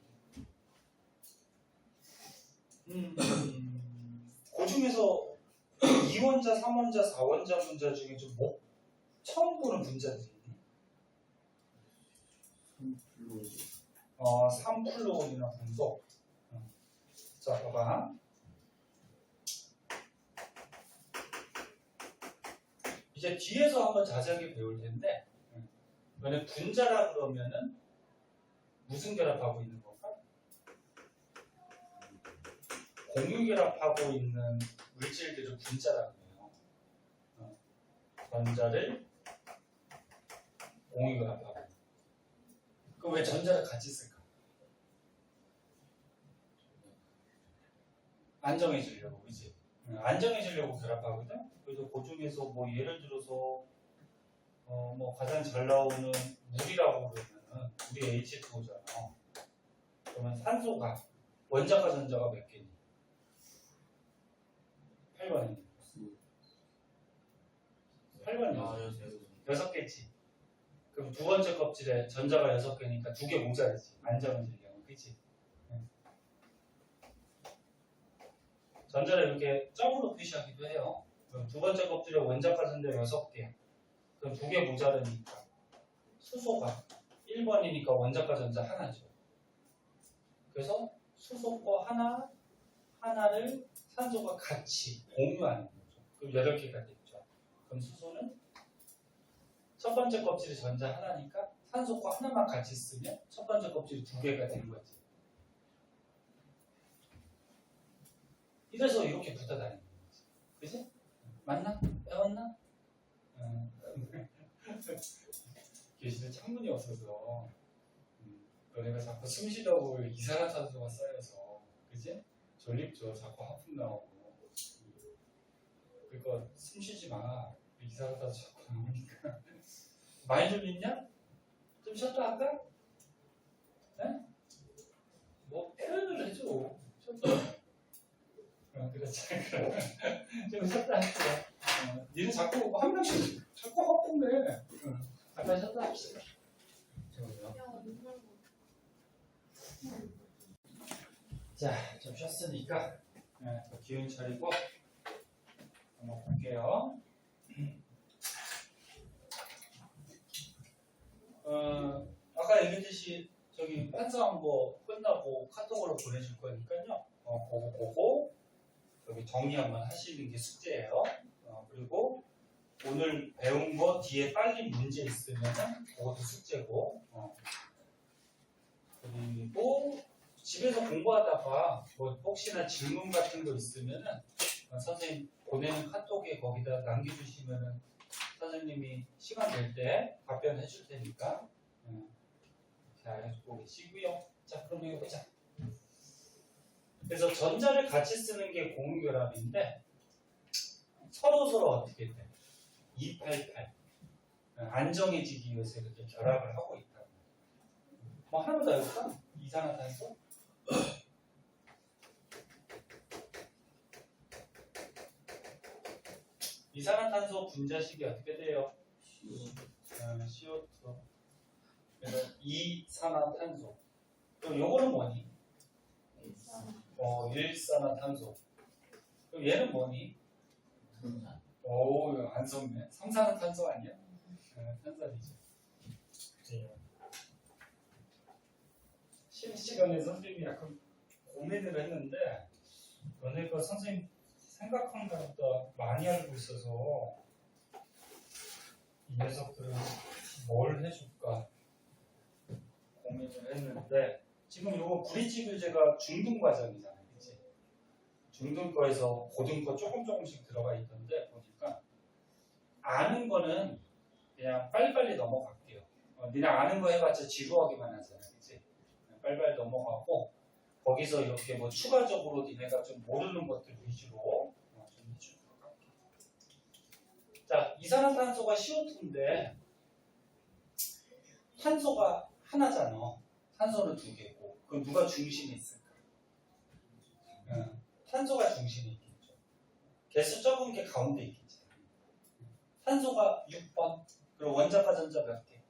그 중에서 2원자, 3원자, 4원자 분자 중에 좀 처음 보는 분자들이 있니? 3플루온이나 분소. 자, 봐봐. 이제 뒤에서 한번 자세하게 배울 텐데, 너네 분자라 그러면은 무슨 결합하고 있는 건가? 공유 결합하고 있는 물질들을 분자라고 해요. 전자를 공유 결합하고. 그럼 왜 전자를 같이 쓸까? 안정해지려고, 그치? 안정해지려고 결합하거든? 그래서 그 중에서 뭐 예를 들어서 뭐 가장 잘 나오는 물이라고 그러면은 물이 H2O잖아. 그러면 산소가 원자과 전자가 몇 개니? 8번이니. 8번이니. 6개지. 그럼 두 번째 껍질에 전자가 6개니까 2개 모자르지. 안정해지려면, 그치? 전자를 이렇게 점으로 표시하기도 해요. 그럼 두 번째 껍질에 원자과 전자 6개. 그럼 2개 모자르니까 수소가 1번이니까 원자과 전자 하나죠. 그래서 수소 거 하나를 산소가 같이 공유하는 거죠. 그럼 8개가 됐죠. 그럼 수소는 첫 번째 껍질에 전자 하나니까 산소 거 하나만 같이 쓰면 첫 번째 껍질이 2개가 된 거지. 이래서 이렇게 붙어 다니는 거지. 그지? 맞나? 배웠나? 교실에 창문이 없어서 너네가 자꾸 숨 쉬려고 이산화탄소가 쌓여서, 그지? 졸립죠. 자꾸 하품 나오고. 그러니까 숨 쉬지 마. 이산화탄소 자꾸 나오니까. 많이 졸립냐? 좀 쉬었다 할까? 네? 뭐 표현을 해줘. 쉬었다. 그렇지. 좀 쉬었다 할게. 니는 자꾸 한 명씩 자꾸 헛분데. 잠깐 쉬었다 합시다. 자, 좀 쉬었으니까 기운 차리고 한번 볼게요. 아까 얘기했듯이 저기 환수한 거 끝나고 카톡으로 보내줄 거니까요. 그거 보고 여기 정리 한번 하시는 게 숙제예요. 그리고 오늘 배운 거 뒤에 빨리 문제 있으면은 그것도 숙제고. 그리고 집에서 공부하다가 뭐 혹시나 질문 같은 거 있으면은 선생님 보내는 카톡에 거기다 남겨주시면은 선생님이 시간 될 때 답변해 줄 테니까 잘 해주고 계시고요. 자, 그럼 이거 보자. 그래서 전자를 같이 쓰는 게 공유결합인데 서로 어떻게 돼? 288 안정해지기 위해서 이렇게 결합을 하고 있다. 뭐 하나만 더 해볼까? 이산화탄소 이산화탄소 분자식이 어떻게 돼요? CO2. 그래서 이산화탄소. 그럼 요거는 뭐니? 일산화탄소. 그럼 얘는 뭐니? 안 속네. 삼산화탄소 아니야? 탄산이죠. 시간에 선생님이 약간 고민을 했는데 너네가 선생님 생각한 것보다 많이 알고 있어서 이 녀석들은 뭘 해줄까 고민을 했는데 지금 요거 브릿지 교재가 중등 과정이잖아요. 그치? 중등 거에서 고등 거 조금씩 들어가 있던데 보니까 아는 거는 그냥 빨리빨리 넘어갈게요. 니네 아는 거 해봤자 지루하기만 하잖아. 그치? 빨리빨리 넘어가고 거기서 이렇게 뭐 추가적으로 니네가 좀 모르는 것들 위주로 좀 해주도록 할게요. 자, 이산화탄소가 CO2인데 탄소가 하나잖아. 탄소는 두 개고. 그럼 누가 중심에 있을까? 탄소가 중심에 있겠죠. 개수 적은 게 가운데 있겠지. 탄소가 6번. 그리고 원자과 전자 몇 개?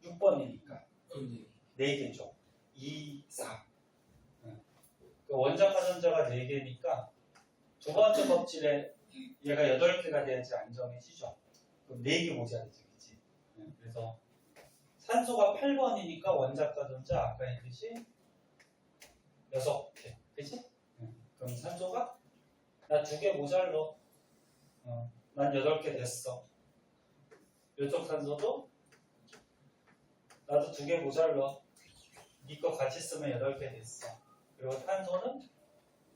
6번이니까 4개죠. 2, 4. 그 원자과 전자가 4개니까 두 번째 법질에 얘가 8개가 돼야지 안정해지죠. 그럼 4개 모자르지. 그치? 그래서 산소가 8번이니까 원자과 전자 아까 했듯이 6개. 그치? 그럼 산소가 나 2개 모자러. 난 8개 됐어. 이쪽 산소도 나도 2개 모자러. 니 거 같이 쓰면 8개 됐어. 그리고 탄소는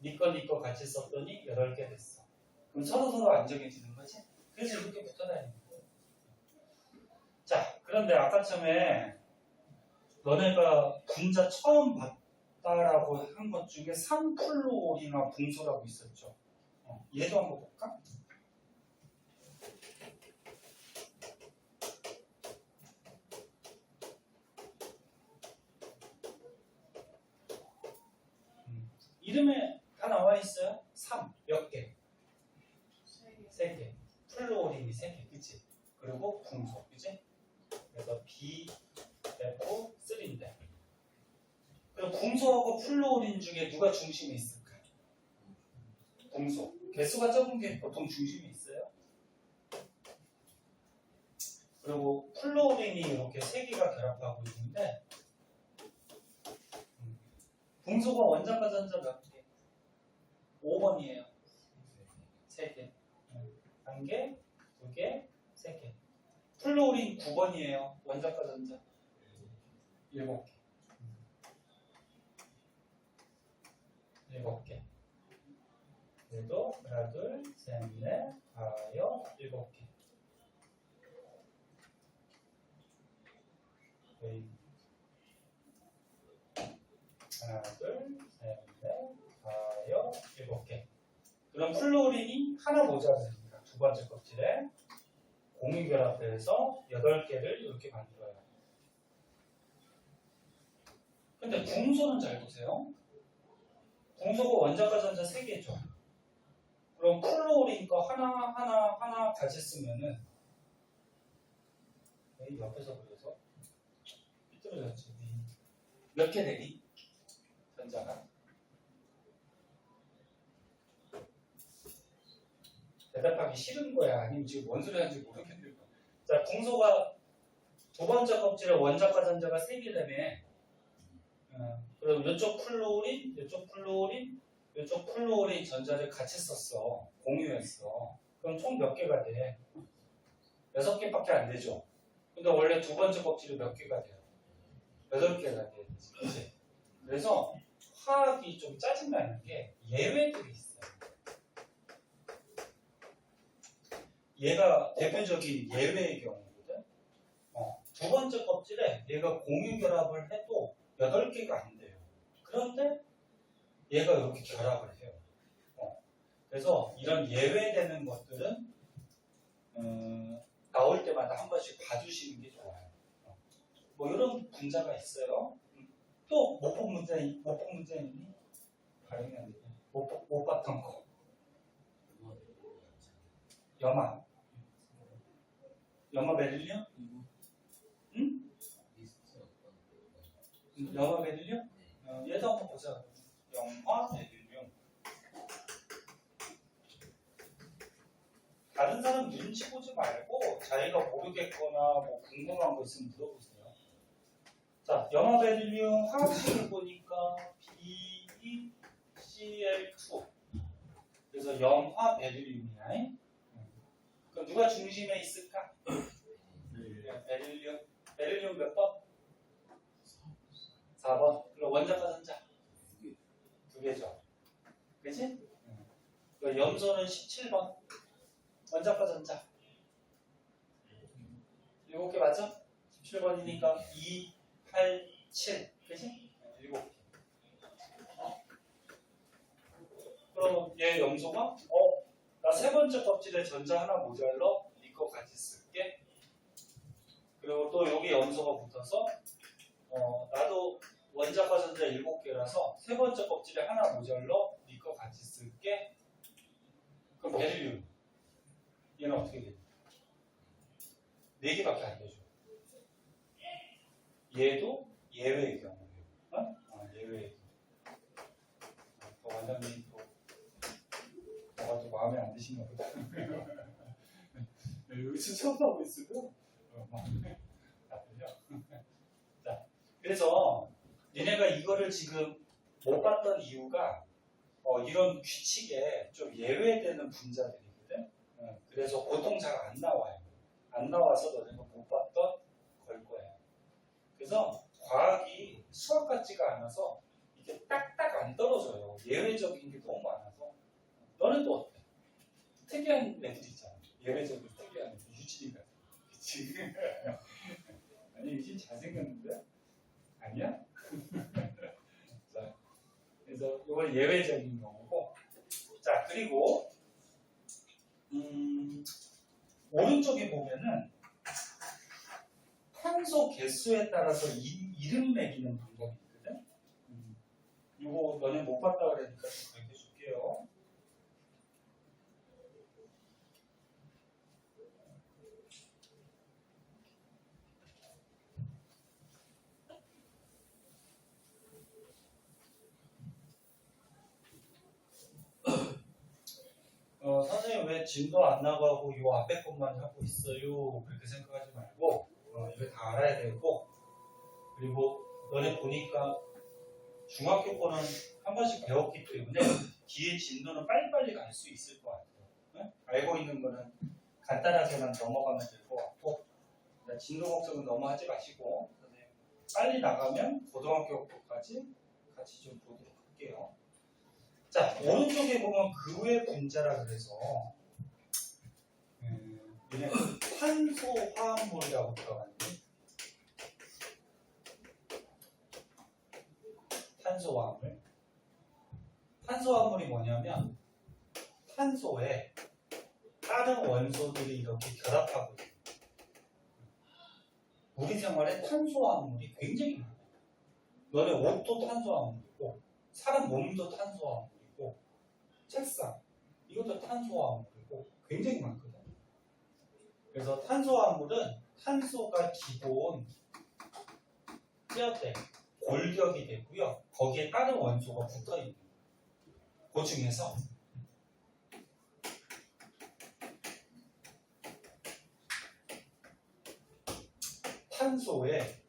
니 거 같이 썼더니 8개 됐어. 그럼 서로 안정해지는 거지? 그래서 이렇게 붙어 다니는 거예요. 자, 그런데 아까 처음에 너네가 분자 처음 봤다라고 한 것 중에 3플루오리나 붕소라고 있었죠. 얘도 한번 볼까? 이름에 다 나와 있어요. 3 몇 개? 3개. 플루오린이 3개, 그치? 그리고 붕소, 그치? 그래서 BF3인데. 그럼 붕소하고 플루오린 중에 누가 중심에 있을까? 붕소. 개수가 적은 게 보통 중심에 있어요. 그리고 플루오린이 이렇게 3개가 결합하고 있는데 붕소가 원자과 전자 몇 개? 5번이에요. 3개. 1개, 2개, 3개. 플루오린 9번이에요. 원자과 전자 7개. 7개. 그래도 하나, 둘, 셋, 넷, 다섯, 7개. 하나, 둘, 셋, 넷, 다섯, 7개. 그럼 플루오린이 하나 모자랍니다. 두 번째 껍질에 공유결합해서 8개를 이렇게 만들어요. 근데 붕소는 잘 보세요. 붕소가 원자과 전자 3개죠. 그럼 플루오린 거 하나 같이 쓰면은 여기 옆에서 그려서 삐뚤어졌지. 몇 개 되니? 전자가? 대답하기 싫은 거야? 아니면 지금 뭔 소리 하는지 모르겠는 거야? 자, 붕소가 두 번째 껍질에 원자과 전자가 3개라며. 그럼 이쪽 플루오린, 이쪽 플루오린, 이쪽 플루오린 전자를 같이 썼어. 공유했어. 그럼 총 몇 개가 돼? 6개밖에 안 되죠. 근데 원래 두 번째 껍질이 몇 개가 돼요? 8개가 돼야 되지. 그치? 그래서 화학이 좀 짜증나는 게 예외들이 있어요. 얘가 대표적인 예외의 경우거든. 두 번째 껍질에 얘가 공유 결합을 해도 8개가 안 돼요. 그런데 얘가 이렇게 결합을 해요. 그래서 이런 예외되는 것들은 나올 때마다 한 번씩 봐주시는 게 좋아요. 뭐 이런 분자가 있어요. 또 못 본 문제 있니? 발음이 안 되네. 못 봤던 거. 염화 베릴륨? 응? 염화 베릴륨? 얘도 한번 보자. 염화 베릴륨. 다른 사람 눈치 보지 말고 자기가 모르겠거나 뭐 궁금한 거 있으면 물어보세요. 자, 염화 베릴륨 화학식을 보니까 BeCl2. 그래서 염화 베릴륨이야. 그럼 누가 중심에 있을까? 베릴륨. 베릴륨 몇 번? 4번. 그럼 원자과 전자 두 개죠. 그치? 그럼 염소는 17번. 원자과 전자 7개 맞죠? 17번이니까 2, 8, 7. 그치? 7개. 그럼 얘 염소가 나 세 번째 껍질에 전자 하나 모자라 이거 같이 쓸게. 그리고 또 여기 염소가 붙어서 나도 원자과 전자 7개라서 세 번째 껍질에 하나 모자라 이거 같이 쓸게. 그럼 베릴륨 얘는 어떻게 돼? 4개밖에 안 되죠. 얘도 예외의 경우예요. 예외의 경우. 원장님 뭐가 또 마음에 안 드시나 보다. 여기서 수업하고 있어도 마음에 안 들려. 자, 그래서 얘네가 이거를 지금 못 봤던 이유가 이런 규칙에 좀 예외되는 분자들이거든. 그래서 보통 잘 안 나와요. 안 나와서 너네가 못 봤던 걸 거예요. 그래서 과학이 수학 같지가 않아서 이게 딱딱 안 떨어져요. 예외적인 게 너무 많아서. 너는 또 어때? 특이한 애들 있잖아. 예외적으로 특이한 애들. 유진이 같은. 그치? 아니, 유진 잘생겼는데? 아니야? 자, 그래서 이건 예외적인 경우고. 자, 그리고 오른쪽에 보면은 탄소 개수에 따라서 이름 매기는 방법이 있거든. 이거 너네 못 봤다 그러니까 좀 가르쳐 줄게요. 선생님 왜 진도 안 나가고 이 앞에 것만 하고 있어요? 그렇게 생각하지 말고 이거 다 알아야 되고, 그리고 너네 보니까 중학교 거는 한 번씩 배웠기 때문에 뒤에 진도는 빨리빨리 갈 수 있을 것 같아요. 네? 알고 있는 거는 간단하게만 넘어가면 될 것 같고, 진도 걱정은 너무 하지 마시고 선생님 빨리 나가면 고등학교 거까지 같이 좀 보도록 할게요. 자, 오른쪽에 보면 그 외 분자라 그래서 얘네 탄소 화합물이라고 들어가는데, 탄소 화합물. 탄소 화합물이 뭐냐면 탄소에 다른 원소들이 이렇게 결합하고 있어요. 우리 생활에 탄소 화합물이 굉장히 많아요. 너네 옷도 탄소 화합물이고, 사람 몸도 탄소 화합물이고, 책상 이것도 탄소 화합물이고 굉장히 많거든. 그래서 탄소 화합물은 탄소가 기본 뼈대, 골격이 되고요. 거기에 다른 원소가 붙어 있는 거예요. 그 중에서 탄소에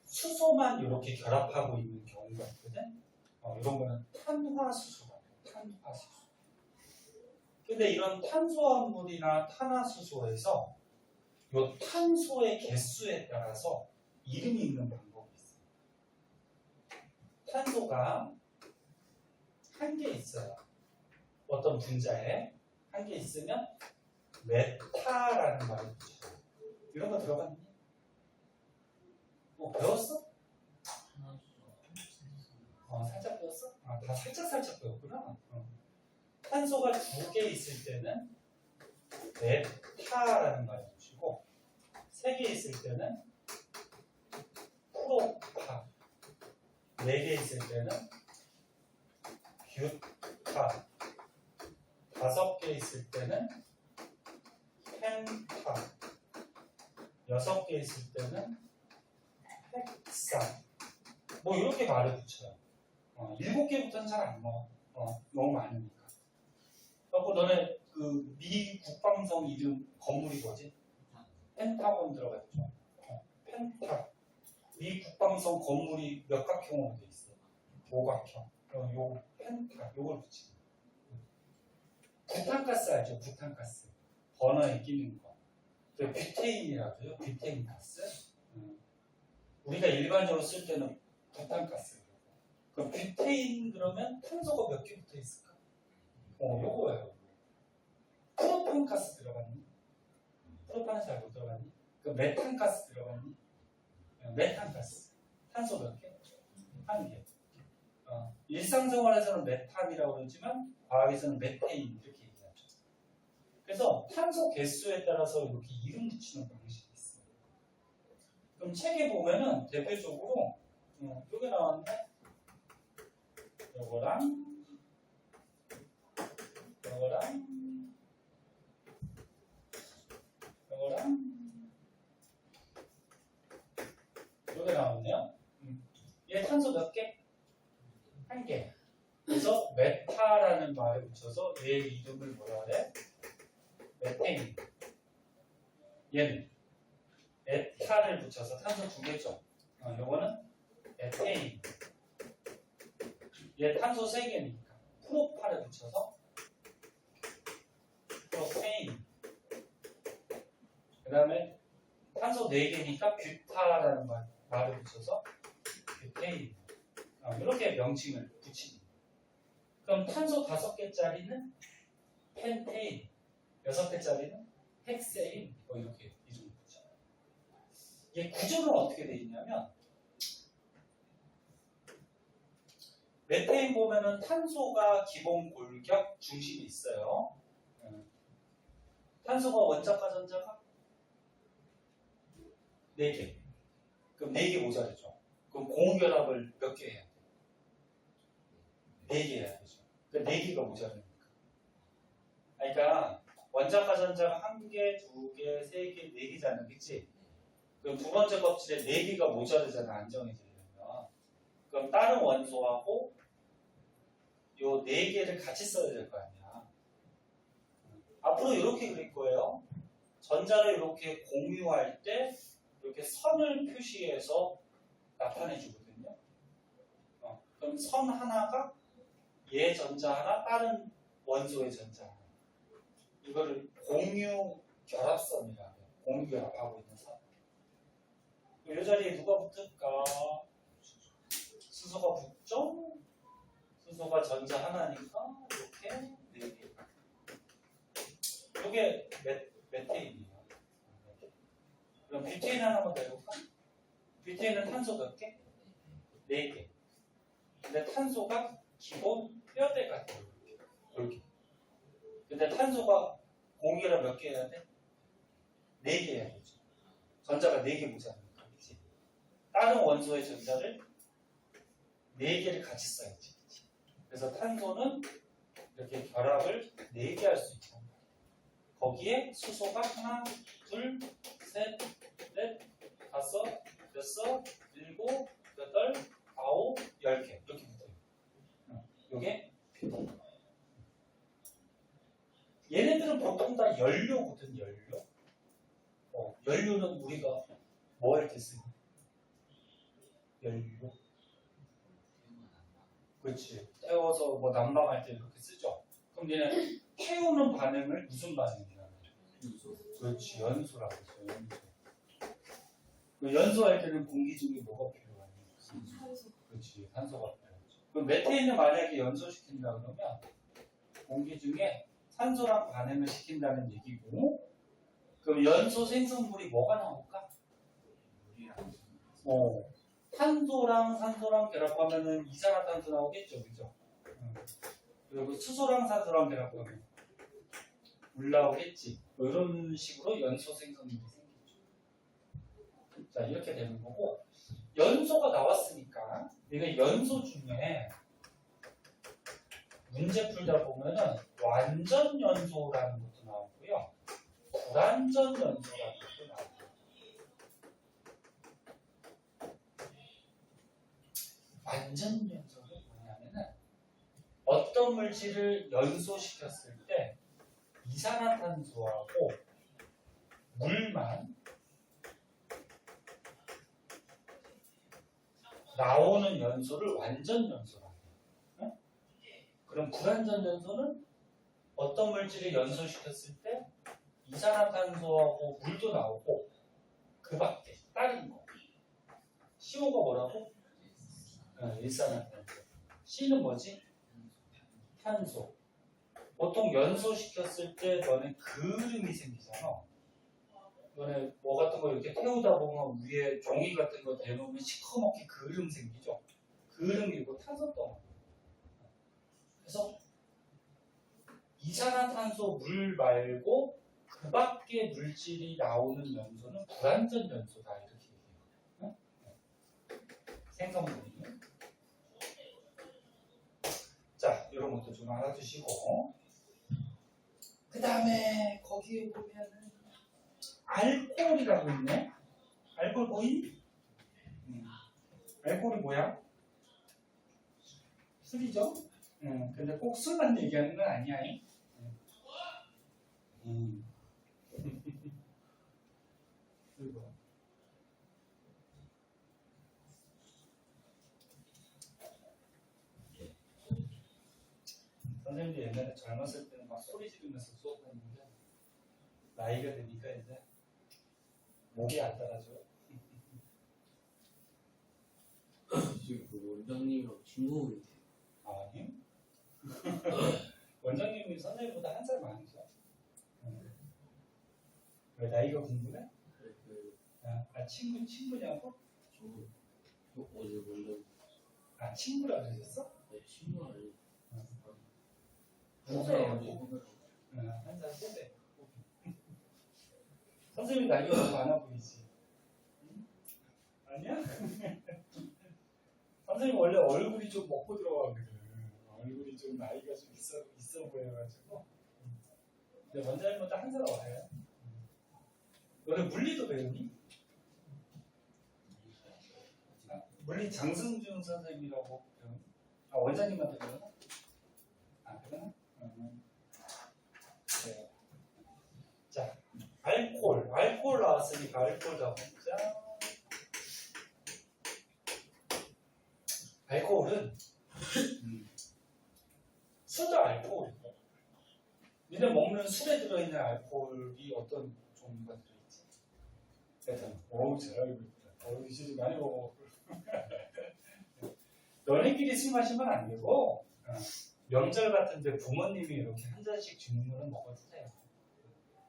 수소만 이렇게 결합하고 있는 경우가 있거든. 이런 거는 탄화수소가 돼요. 탄화수소. 근데 이런 탄소화합물이나 탄화수소에서 이 탄소의 개수에 따라서 이름이 있는 방법이 있어요. 탄소가 한 개 있어요. 어떤 분자에 한 개 있으면 메타라는 말을 붙여요. 이런 거 들어봤니? 배웠어? 살짝 배웠어? 다 살짝 배웠구나. 탄소가 2개 있을 때는 메타라는 말을 붙이고, 3개 있을 때는 프로파, 4개 있을 때는 뷰타, 5개 있을 때는 펜타 6개 있을 때는 헥사 뭐 이렇게 말을 붙여요. 7개부터는 잘 안 나와. 너무 많으니까. 그리고 너네 그 미 국방성 이름 건물이 뭐지? 펜타곤 들어갔죠. 펜타. 미 국방성 건물이 몇 각형으로 돼 있어요? 5각형. 그럼 요 펜타 요걸 붙이는 거예요. 부탄가스 알죠? 부탄가스. 버너에 끼는 거. 뷰테인이라고요. 뷰테인 가스. 우리가 일반적으로 쓸 때는 부탄가스. 그럼 뷰테인 그러면 탄소가 몇 개 붙어 있을까? 요거예요. 프로판가스 들어갔니? 프로판은 잘 못 들어갔니? 그 메탄가스 들어갔니? 메탄가스. 탄소 몇 개? 1개. 일상생활에서는 메탄이라고 그러지만 과학에서는 메테인 이렇게 얘기하죠. 그래서 탄소 개수에 따라서 이렇게 이름 붙이는 방식이 있어요. 그럼 책에 보면은 대표적으로 여기 나왔는데 요거랑 요게 나왔네요. 얘 탄소 몇 개? 1개. 그래서 메타라는 말을 붙여서 얘 이름을 뭐라 그래? 메테인. 얘는 에타를 붙여서 탄소 2개죠. 요거는 에테인. 얘 탄소 3개니까 프로파를 붙여서 프로페인. 그 다음에 탄소 4개니까 뷰타라는 말을 붙여서 뷰테인. 이렇게 명칭을 붙이는 거예요. 그럼 탄소 5개짜리는 펜테인, 6개짜리는 헥세인, 뭐 이렇게 이름을 붙여요. 이게 구조는 어떻게 되어 있냐면 메테인 보면은 탄소가 기본 골격 중심이 있어요. 탄소가 원자과 전자가 4개. 그럼 4개 모자르죠. 그럼 공결합을 몇 개 해야 돼? 4개 해야 되죠. 그러니까 4개가 모자르니까. 그러니까 원자과 전자가 1개, 2개, 3개, 4개잖아. 그치? 그럼 두 번째 껍질에 4개가 모자르잖아. 안 정해지려면. 그럼 다른 원소하고 요 4개를 같이 써야 될 거 아니야. 앞으로 이렇게 그릴 거예요. 전자를 이렇게 공유할 때 이렇게 선을 표시해서 나타내 주거든요. 그럼 선 하나가 얘 전자 하나, 다른 원소의 전자 하나. 이거를 공유 결합선이라고 해요. 공유 결합하고 있는 선. 이 자리에 누가 붙을까? 수소가 붙죠? 수소가 전자 하나니까 이렇게 4개. 이게 메테인이에요. 그럼 뷰테인 하나만 더 해볼까? 뷰테인은 탄소 몇 개? 4개. 근데 탄소가 기본 뼈대 같아요. 이렇게. 근데 탄소가 공유를 몇 개 해야 돼? 4개 해야 되죠. 전자가 4개 모자라니까. 그치? 다른 원소의 전자를 4개를 같이 써야지. 그치? 그래서 탄소는 이렇게 결합을 4개 할 수 있잖아. 거기에 수소가 하나, 둘, 셋, 넷, 다섯, 여섯, 일곱, 여덟, 아홉, 10개 이렇게 붙어요. 요게 얘네들은 보통 다 연료거든. 연료. 연료는 우리가 뭐 할 때 쓰니? 연료. 그렇지. 태워서 뭐 난방할 때 이렇게 쓰죠. 그럼 얘는 태우는 반응을 무슨 반응이라고 해요? 그렇지. 연소라고 했어요. 연소. 연소할 때는 공기 중에 뭐가 필요하니? 그렇지. 산소가 필요하죠. 그럼 메테인을 만약에 연소시킨다 그러면 공기 중에 산소랑 반응을 시킨다는 얘기고, 그럼 연소 생성물이 뭐가 나올까? 탄소랑 산소랑 결합하면은 이산화탄소 나오겠죠, 그죠? 그리고 수소랑 산소랑 결합하면 물 나오겠지. 뭐 이런 식으로 연소 생성물이 생기죠. 자, 이렇게 되는 거고, 연소가 나왔으니까 얘는 연소 중에 문제 풀다 보면은 완전 연소라는 것도 나오고요, 불완전 연소라는 것도 나오고. 완전 연소는 뭐냐면은 어떤 물질을 연소시켰을 때 이산화탄소하고 물만 나오는 연소를 완전 연소라고 해요. 그럼 불완전 연소는 어떤 물질을 연소시켰을 때 이산화탄소하고 물도 나오고 그 밖에 다른 거. CO가 뭐라고? 일산화탄소. C는 뭐지? 탄소. 보통 연소시켰을 때 너네 그름이 생기잖아. 너네 뭐 같은 거 이렇게 태우다 보면 위에 종이 같은 거 대놓으면 시커멓게 그름 생기죠. 그름이고 탄소 덩어리. 그래서 이산화탄소 물 말고 그 밖에 물질이 나오는 연소는 불완전 연소다 이렇게 얘기해요. 생성분이. 자, 이런 것도 좀 알아두시고 그 다음에 거기에 보면은 알코올이라고 있네. 알코올 보이? 알코올이 뭐야? 술이죠? 근데 꼭 술만 얘기하는 건 아니야. 그리고 선생님도 옛날에 젊었을 때는 막 소리 지르면서 수업했는데 나이가 드니까 이제 목이 안 따라줘요. 지금 그 원장님이랑 친구분이세요? 아니? 원장님이 선생님보다 한 살 많으셔. 왜 나이가 궁금해? 친구냐고? 저 어제 원장 친구라 그러셨어? 친구 아니에요? 후배예요. 한 살 후배. 선생님 나이가 더 많아 보이지? 아니야? 선생님 원래 얼굴이 좀 먹고 들어가거든. 얼굴이 좀 나이가 좀 있어 보여가지고. 근데 원장님보다 한 살 어려요. 너네 물리도 배우니? 물리 장승준 선생님이라고 배우니? 원장님한테 배우나? 배우나? 네. 자, 알코올 나왔으니까 알코올 잡아보자. 알코올은 술도 알코올이고 니네 먹는 술에 들어있는 알코올이 어떤 종류가 들어있지? 일단 잘 알고 있다. 이 술이 많이 먹어. 너네끼리 술 마시면 안 되고 명절 같은데 부모님이 이렇게 한 잔씩 주는 거는 먹어도 돼요.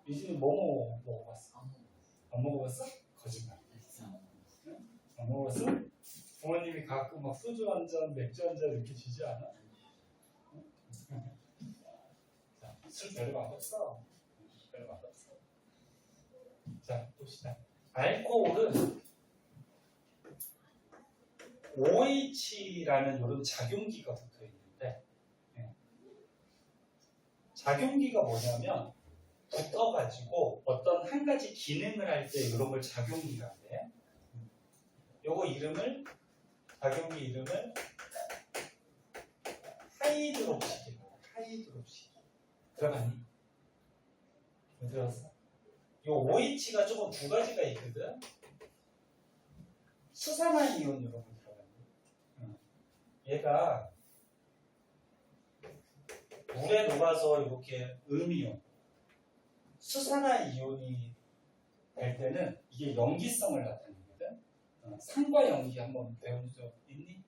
이진이 뭐 먹어봤어? 안 먹어봤어? 거짓말. 안 먹어봤어? 부모님이 가끔 막 소주 한 잔, 맥주 한 잔 이렇게 주지 않아? 자, 술 별로 맛없어. 별로 맛없어. 자, 봅시다. 알코올은 OH라는 이런 작용기가 붙어 있는데, 작용기가 뭐냐면 붙어가지고 어떤 한 가지 기능을 할 때 이런 걸 작용기라 해. 요거 작용기 이름을 하이드록식이라고. 하이드록식. 들어봤니? 못 들었어? 요 OH가 조금 두 가지가 있거든. 수산화이온 이런 거 들어봤니? 얘가 물에 녹아서 이렇게 음이온, 수산화이온이 될 때는 이게 염기성을 나타내거든. 산과 염기 한번 배운 적 있니?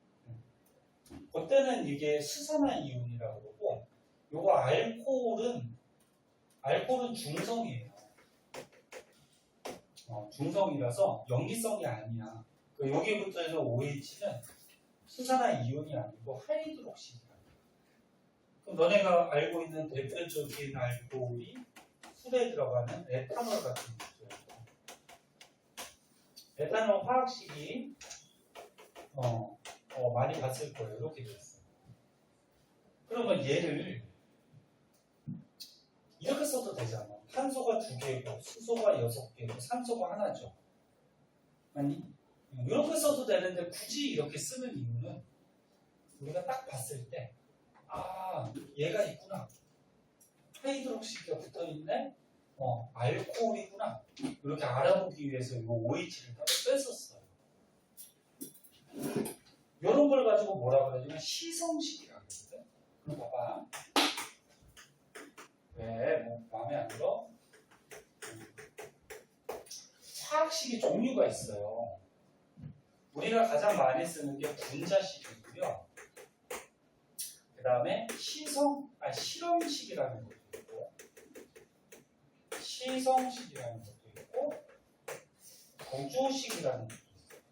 그때는 이게 수산화이온이라고 그러고, 요거 알코올은 중성이에요. 중성이라서 염기성이 아니야. 여기부터 해서 OH는 수산화이온이 아니고 하이드록식이야. 그럼 너네가 알고 있는 대표적인 알코올이 술에 들어가는 에탄올 같은 거죠. 에탄올 화학식이 많이 봤을 거예요. 이렇게 됐어요. 그러면 얘를 이렇게 써도 되잖아. 탄소가 2개고 수소가 6개고 산소가 하나죠. 아니? 이렇게 써도 되는데 굳이 이렇게 쓰는 이유는 우리가 딱 봤을 때 얘가 있구나. 하이드록시가 붙어있네? 알코올이구나. 이렇게 알아보기 위해서 이거 OH를 따로 뺐었어요. 이런 걸 가지고 뭐라 그러냐면 시성식이라고 하거든. 그럼 봐봐. 왜? 뭐 마음에 안 들어? 화학식이 종류가 있어요. 우리가 가장 많이 쓰는 게 분자식이고요. 그 다음에 실험식이라는 것도 있고, 시성식이라는 것도 있고, 구조식이라는 것도 있어요.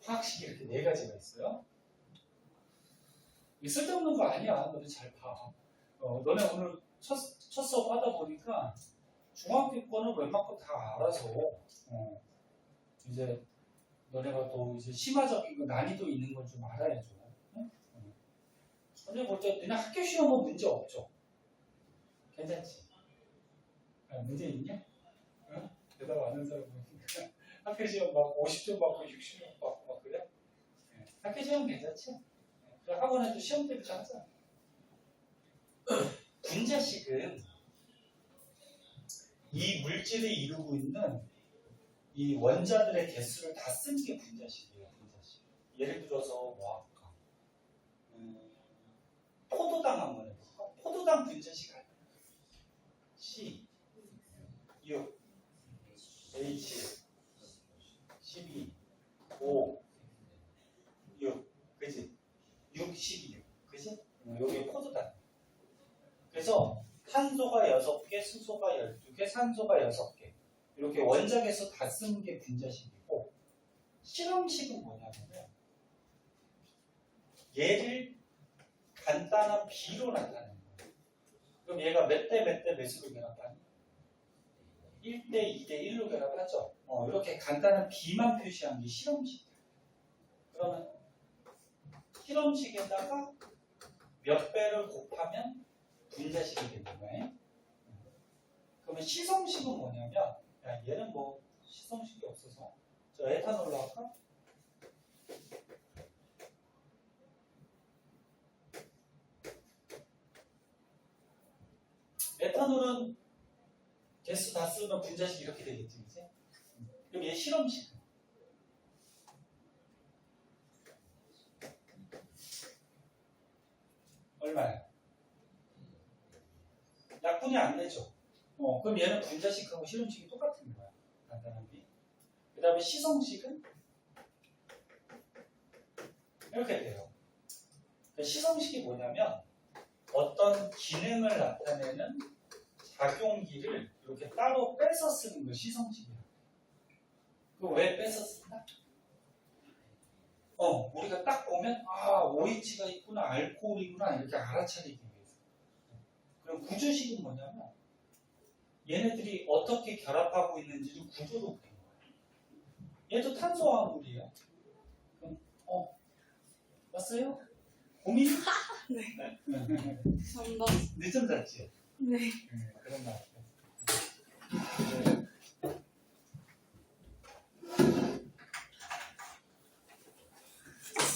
화학식이 이렇게 4가지가 있어요. 쓸데없는 거 아니야. 너네 잘 봐. 너네 오늘 첫 수업 하다 보니까 중학교 거는 웬만큼 다 알아서 이제 너네가 또 이제 심화적인 거 난이도 있는 걸 좀 알아야죠. 근데 볼 때 너네 학교 시험은 문제 없죠? 괜찮지? 문제 있냐? 대답 안 하는 사람 보니까 학교 시험 막 50점 받고 60점 받고 막 그래? 학교 시험 괜찮지? 학원에도 시험 때부터 하자. 분자식은 이 물질이 이루고 있는 이 원자들의 개수를 다 쓴 게 분자식이에요. 분자식. 예를 들어서 뭐 할까? 포도당 한번 해볼까? 포도당 분자식 알까? C, 6, H, 12, 5, 6, 그지? 6, 12, 그지? 여기 포도당. 그래서 탄소가 6개, 수소가 12개, 산소가 6개. 이렇게 원자에서 다 쓰는 게 분자식이고, 실험식은 뭐냐면 얘를 간단한 비로 나타내는 거예요. 그럼 얘가 몇 대 몇 대 몇으로 결합하니? 1대 2대 1로 결합하죠. 이렇게 간단한 비만 표시한 게 실험식. 그러면 실험식에다가 몇 배를 곱하면 분자식이 되는 거예요. 그러면 시성식은 뭐냐면, 얘는 뭐 시성식이 없어서 저 에탄올로 할까? 에탄올은 개수 다 쓰면 분자식 이렇게 되겠지, 이제? 그럼 얘 실험식. 얼마야? 약분이 안 되죠. 그럼 얘는 분자식하고 실험식이 똑같은 거야. 간단한 게. 그 다음에 시성식은 이렇게 돼요. 시성식이 뭐냐면 어떤 기능을 나타내는 작용기를 이렇게 따로 빼서 쓰는 거 시성식이야. 그거 왜 빼서 쓴다? 우리가 딱 보면 OH가 있구나, 알코올이구나 이렇게 알아차리기 위해서. 그럼 구조식은 뭐냐면 얘네들이 어떻게 결합하고 있는지를 구조로 그린 거예요. 얘도 탄소화합물이에요. 그럼 왔어요? 고민? 네. 한번 늦은 잤지? 네. 그런 말.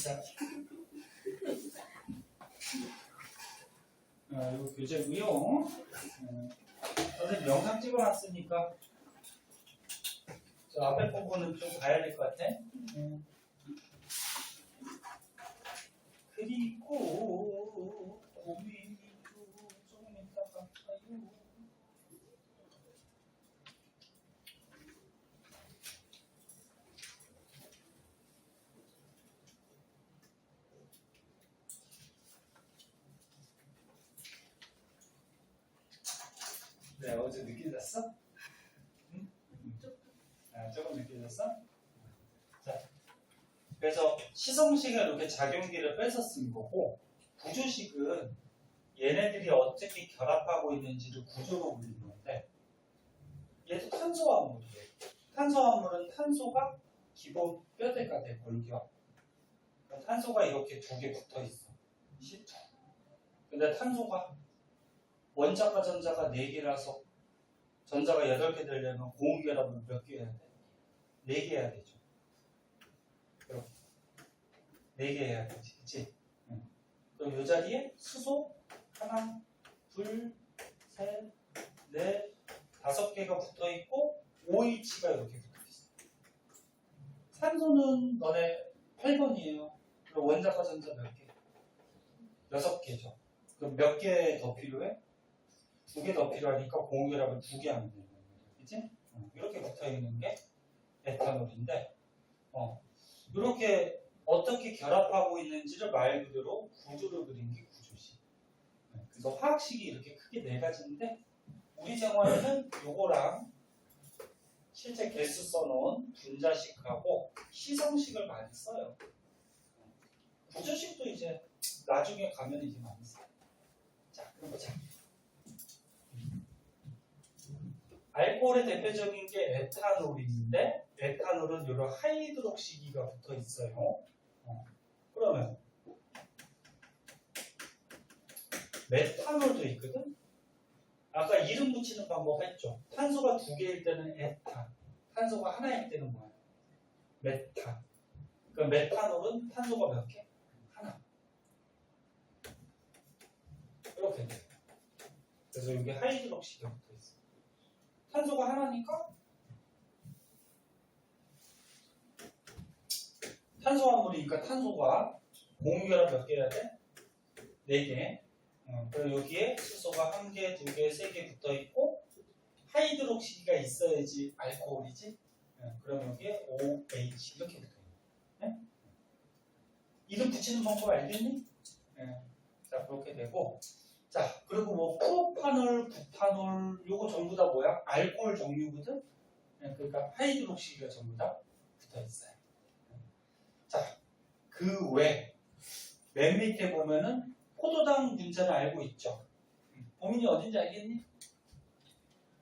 자, 이거 교재고요. 선생님 영상 찍어놨으니까 저 앞에 부분은 좀 봐야 될 것 같아. 그리고 고민이 조금 있다가 봐요. 네, 어제 늦게 잤어? 응? 조금 늦게 잤어? 자, 그래서 시성식은 이렇게 작용기를 빼서 쓴 거고, 구조식은 얘네들이 어떻게 결합하고 있는지를 구조로 그리는 건데, 얘도 탄소화합물이에요. 탄소화합물은 탄소가 기본 뼈대가 돼, 골격. 탄소가 이렇게 2개 붙어 있어. C2. 근데 탄소가 원자과 전자가 4개라서 전자가 8개 되려면 공유결합을 몇 개 해야 돼? 4개 해야 되죠. 이렇게 4개 해야 되지, 그치? 응. 그럼 이 자리에 수소 하나, 둘, 셋, 넷, 5개가 붙어 있고 OH가 이렇게 붙어 있어. 산소는 너네 8번이에요. 그럼 원자과 전자 몇 개? 6개죠. 그럼 몇 개 더 필요해? 2개 더 필요하니까 공유결합을 2개 하면 되는 거예요. 그치? 이렇게 붙어 있는 게 에탄올인데, 이렇게 어떻게 결합하고 있는지를 말 그대로 구조를 그린 게 구조식. 그래서 화학식이 이렇게 크게 4가지인데, 우리 생활에는 요거랑 실제 개수 써놓은 분자식하고 희성식을 많이 써요. 구조식도 이제 나중에 가면 이제 많이 써요. 자, 그럼 보자. 알코올의 대표적인 게 에탄올인데, 에탄올은 이런 하이드록시기가 붙어 있어요. 그러면 메탄올도 있거든. 아까 이름 붙이는 방법 했죠. 탄소가 2개일 때는 에탄, 탄소가 하나일 때는 뭐야? 메탄. 그럼 메탄올은 탄소가 몇 개? 하나. 이렇게 돼. 그래서 여기 하이드록시가 붙어 있어. 탄소가 하나니까 탄소화물이니까 탄소가 공유결합 몇 개 해야 돼? 4개. 그리고 여기에 수소가 1개, 2개, 3개 붙어 있고 하이드록시기가 있어야지 알코올이지. 그럼 여기에 OH 이렇게 붙어 있는. 네? 이름 붙이는 방법 알겠니? 자, 그렇게 되고. 자, 그리고 뭐 프로파놀, 부타놀 요거 전부 다 뭐야? 알코올 종류거든. 그러니까 하이드록시기가 전부 다 붙어 있어요. 자, 그 외 맨 밑에 보면은 포도당 분자는 알고 있죠. 범인이 어딘지 알겠니?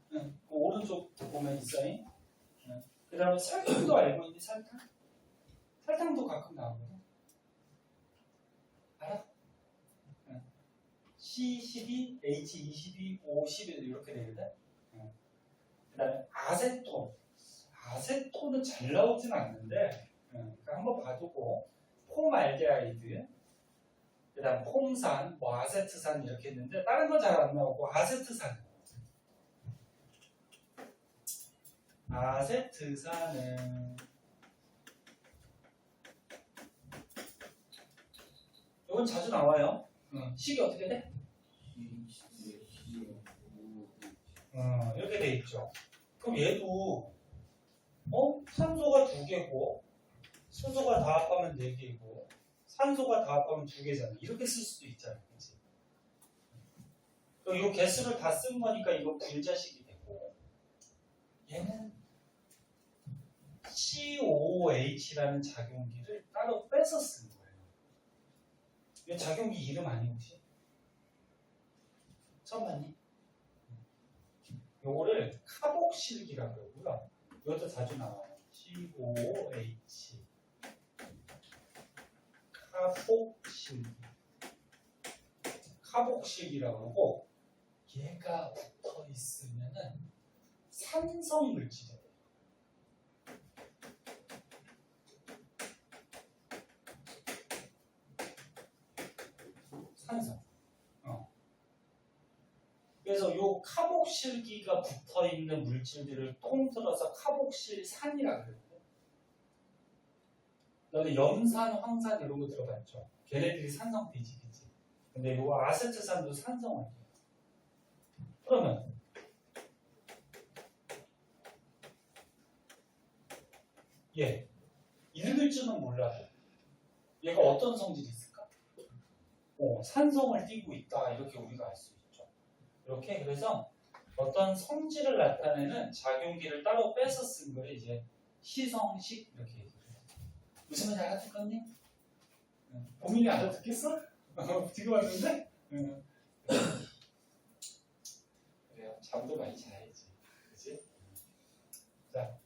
그 오른쪽 보면 있어요. 그 다음에 설탕도 알고 있니? 설탕? 설탕도 가끔 나오거든. 알아? C12, H22, O11 이렇게 되거든. 그 다음에 아세톤. 아세톤은 잘 나오진 않는데, 그러니까 한번 봐두고, 폼알데하이드, 그 다음 폼산, 뭐 아세트산 이렇게 했는데, 다른 건 잘 안 나오고, 아세트산은, 이건 자주 나와요. 식이 어떻게 돼? 이렇게 돼 있죠. 그럼 얘도 산소가 2개고 수소가 다 합하면 4개고 산소가 다 합하면 2개잖아. 이렇게 쓸 수도 있잖아. 그치? 그럼 이 개수를 다 쓴 거니까 이거 분자식이 되고 얘는 COOH라는 작용기를 따로 빼서 쓴 거예요. 이 작용기 이름 아니 혹시? 처음 봤니? 요거를 카복실기라고 그러고요. 이것도 자주 나와요. COOH 카복실기라고 하고 얘가 붙어 있으면은 산성 물질이에요. 산성. 그래서 요 카복실기가 붙어 있는 물질들을 통틀어서 카복실산이라고 그러거든. 너는 염산, 황산 이런 거 들어봤죠? 걔네들이 산성비지, 그치? 근데 요 아세트산도 산성을 해요. 그러면 얘 읽을 줄은 몰라도 얘가 어떤 성질이 있을까? 산성을 띠고 있다 이렇게 우리가 알 수 있죠. 이렇게 그래서 어떤 성질을 나타내는 작용기를 따로 빼서 쓴 거를 이제 시성식 이렇게 얘기해요. 무슨 말인지 알아듣겠니? 고민이 알아듣겠어? 지금 왔는데? 그래요. 잠도 많이 자야지. 그치? 자,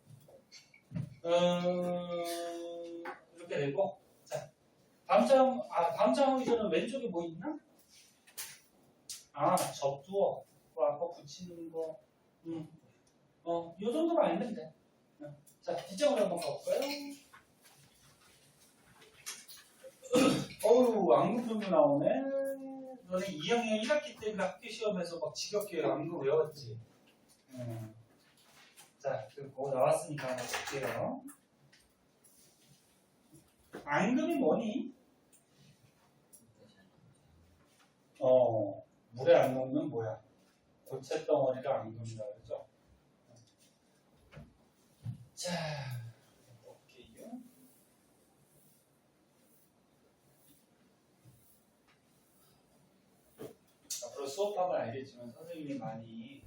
이렇게 되고, 자, 다음 장 하기 전에 왼쪽에 뭐 있나? 접두어. 아까 붙이는 거. 요 정도만 알면 돼. 자, 뒷장으로 한번 가볼까요? 어우, 앙금품도 나오네. 너네 2학년 1학기 때문에 학교 시험에서 막 지겹게 앙금 외웠지? 자, 그거 나왔으니까 한번 볼게요. 앙금이 뭐니? 물에 안 녹는 뭐야? 고체 덩어리를 앙금이라 그러죠. 자, 볼게요. 앞으로 수업하면 알겠지만 선생님이 많이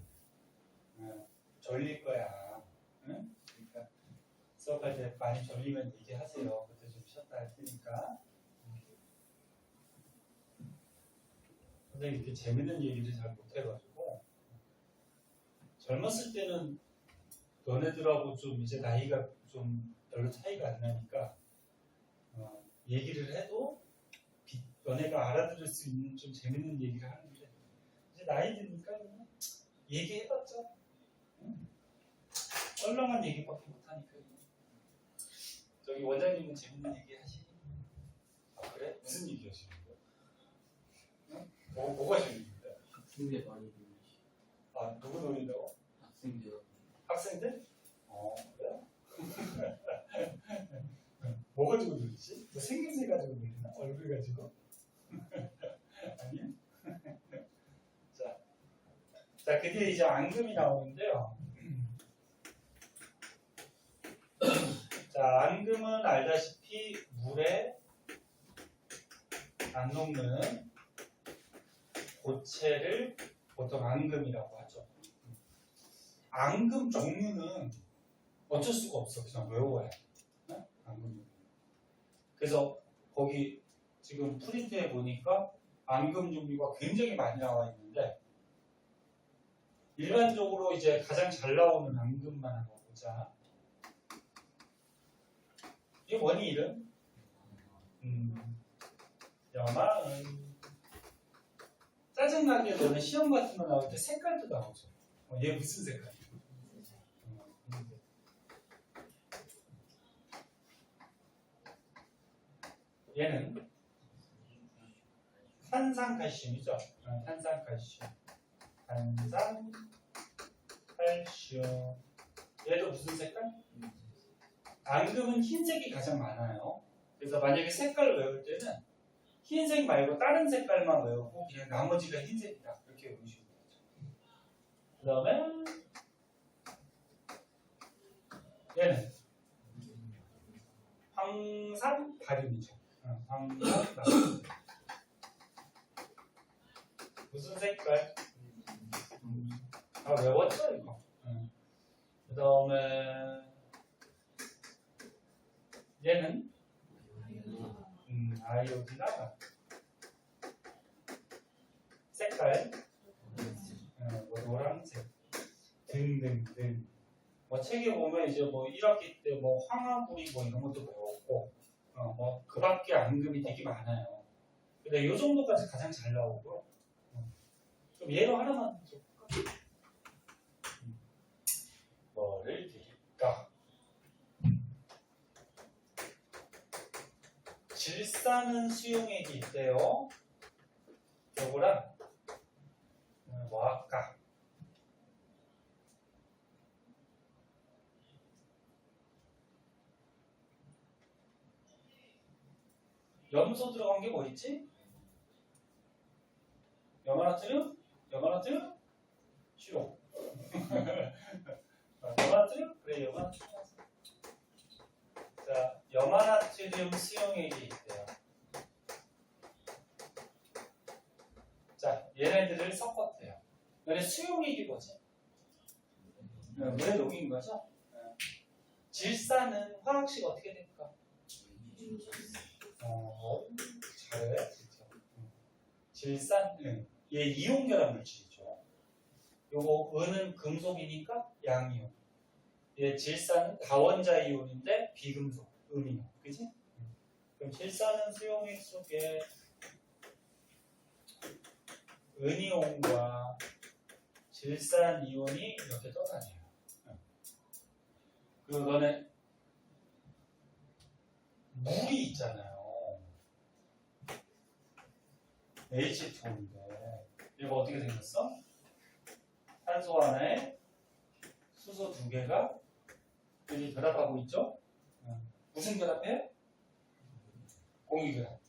졸릴 거야. 응? 그러니까 수업할 때 많이 졸리면 얘기하세요. 그때 좀 쉬었다 할 테니까. 선생님 이렇게 재밌는 얘기를 잘 못해가지고 젊었을 때는 너네들하고 좀 이제 나이가 좀 별로 차이가 안 나니까 얘기를 해도 너네가 알아들을 수 있는 좀 재밌는 얘기를 하는데 이제 나이 드니까 얘기해봤자 썰렁한 얘기밖에 못하니까. 저기 원장님은 재밌는 얘기 하시니? 그래? 무슨 얘기 하시는 거야? 응? 뭐가 재밌는데? 학생들 많이 놀리시. 누구 놀린다고? 학생들. 학생들? 그래? 뭐 가지고 놀리지? 뭐 생김새 가지고 놀리나? 얼굴 가지고? 아니야? 자, 드디어 이제 앙금이 나오는데요. 자, 앙금은 알다시피 물에 안 녹는 고체를 보통 앙금이라고 하죠. 앙금 종류는 어쩔 수가 없어. 그냥 외워야 해. 앙금 종류. 그래서 거기 지금 프린트에 보니까 앙금 종류가 굉장히 많이 나와 있는데 일반적으로 이제 가장 잘 나오는 앙금만 한번 보자. 이 원이 이름? 염화은. 짜증나게 너는 시험 같은 거 나올 때 색깔도 나오죠. 얘 무슨 색깔이야? 얘는 탄산칼슘이죠. 탄산칼슘. 탄산칼슘. 얘도 무슨 색깔? 앙금은 흰색이 가장 많아요. 그래서 만약에 색깔을 외울 때는 흰색 말고 다른 색깔만 외우고 그냥 나머지가 흰색이다. 이렇게 외우시면 되죠. 그 다음에 얘는 황산바륨이죠. 황산바륨. 무슨 색깔? 외웠죠 이거. 그 다음에 얘는 아이오디나 색깔 노란색 등등등. 뭐 책에 보면 이제 뭐 1학기 때 뭐 황화구리 뭐 이런 것도 배웠고 뭐 그밖에 앙금이 되게 많아요. 근데 이 정도까지 가장 잘 나오고 좀 예로 하나만 줄까? 뭐를 드릴까? 질산은 수용액이 있대요. 요거랑 뭐 할까? 염소 들어간 게 뭐 있지? 염화나트륨? 염화나트륨? 수용. 염화나트륨? 그래, 염화나트륨. 자, 염화나트륨 수용액이 있대요. 자, 얘네들을 섞었대요. 얘네 수용액이 뭐지? 물에 녹인 거죠? 질산은 화학식 어떻게 될까? 잘해. 진짜. 질산, 얘 이온결합 물질이죠. 요거 은은 금속이니까 양이온. 얘 질산은 다원자 이온인데 비금속, 음이온. 그지? 그럼 질산은 수용액 속에 은이온과 질산이온이 이렇게 떠다녀요. 그리고 너네 물이 있잖아요. H2인데 얘가 어떻게 생겼어? 산소 하나에 수소 두 개가 여기 결합하고 있죠? 무슨 결합해요? 공유결합.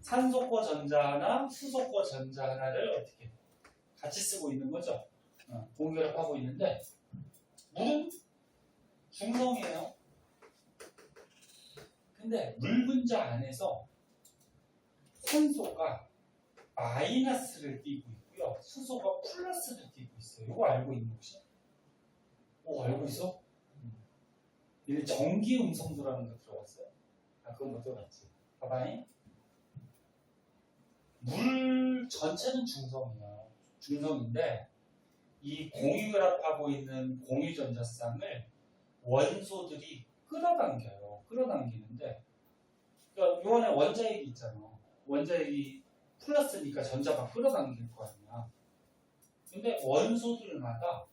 산소과 전자 하나, 수소과 전자 하나를 어떻게 같이 쓰고 있는 거죠? 공유결합하고 있는데 물은 중성이에요. 근데 물 분자 안에서 산소가 마이너스를 띠고 있고요. 수소가 플러스를 띠고 있어요. 이거 알고 있는 혹시? 알고 있어? 얘네 전기 음성도라는 거 들어봤어요? 그건 못 들어봤지. 봐봐잉. 물 전체는 중성이에요. 중성인데 이 공유결합하고 있는 공유전자쌍을 원소들이 끌어당겨요. 끌어당기는데 그러니까 요 안에 원자핵이 있잖아. 원자핵이 플러스니까 전자가 끌어당길 거 아니야. 근데 원소들마다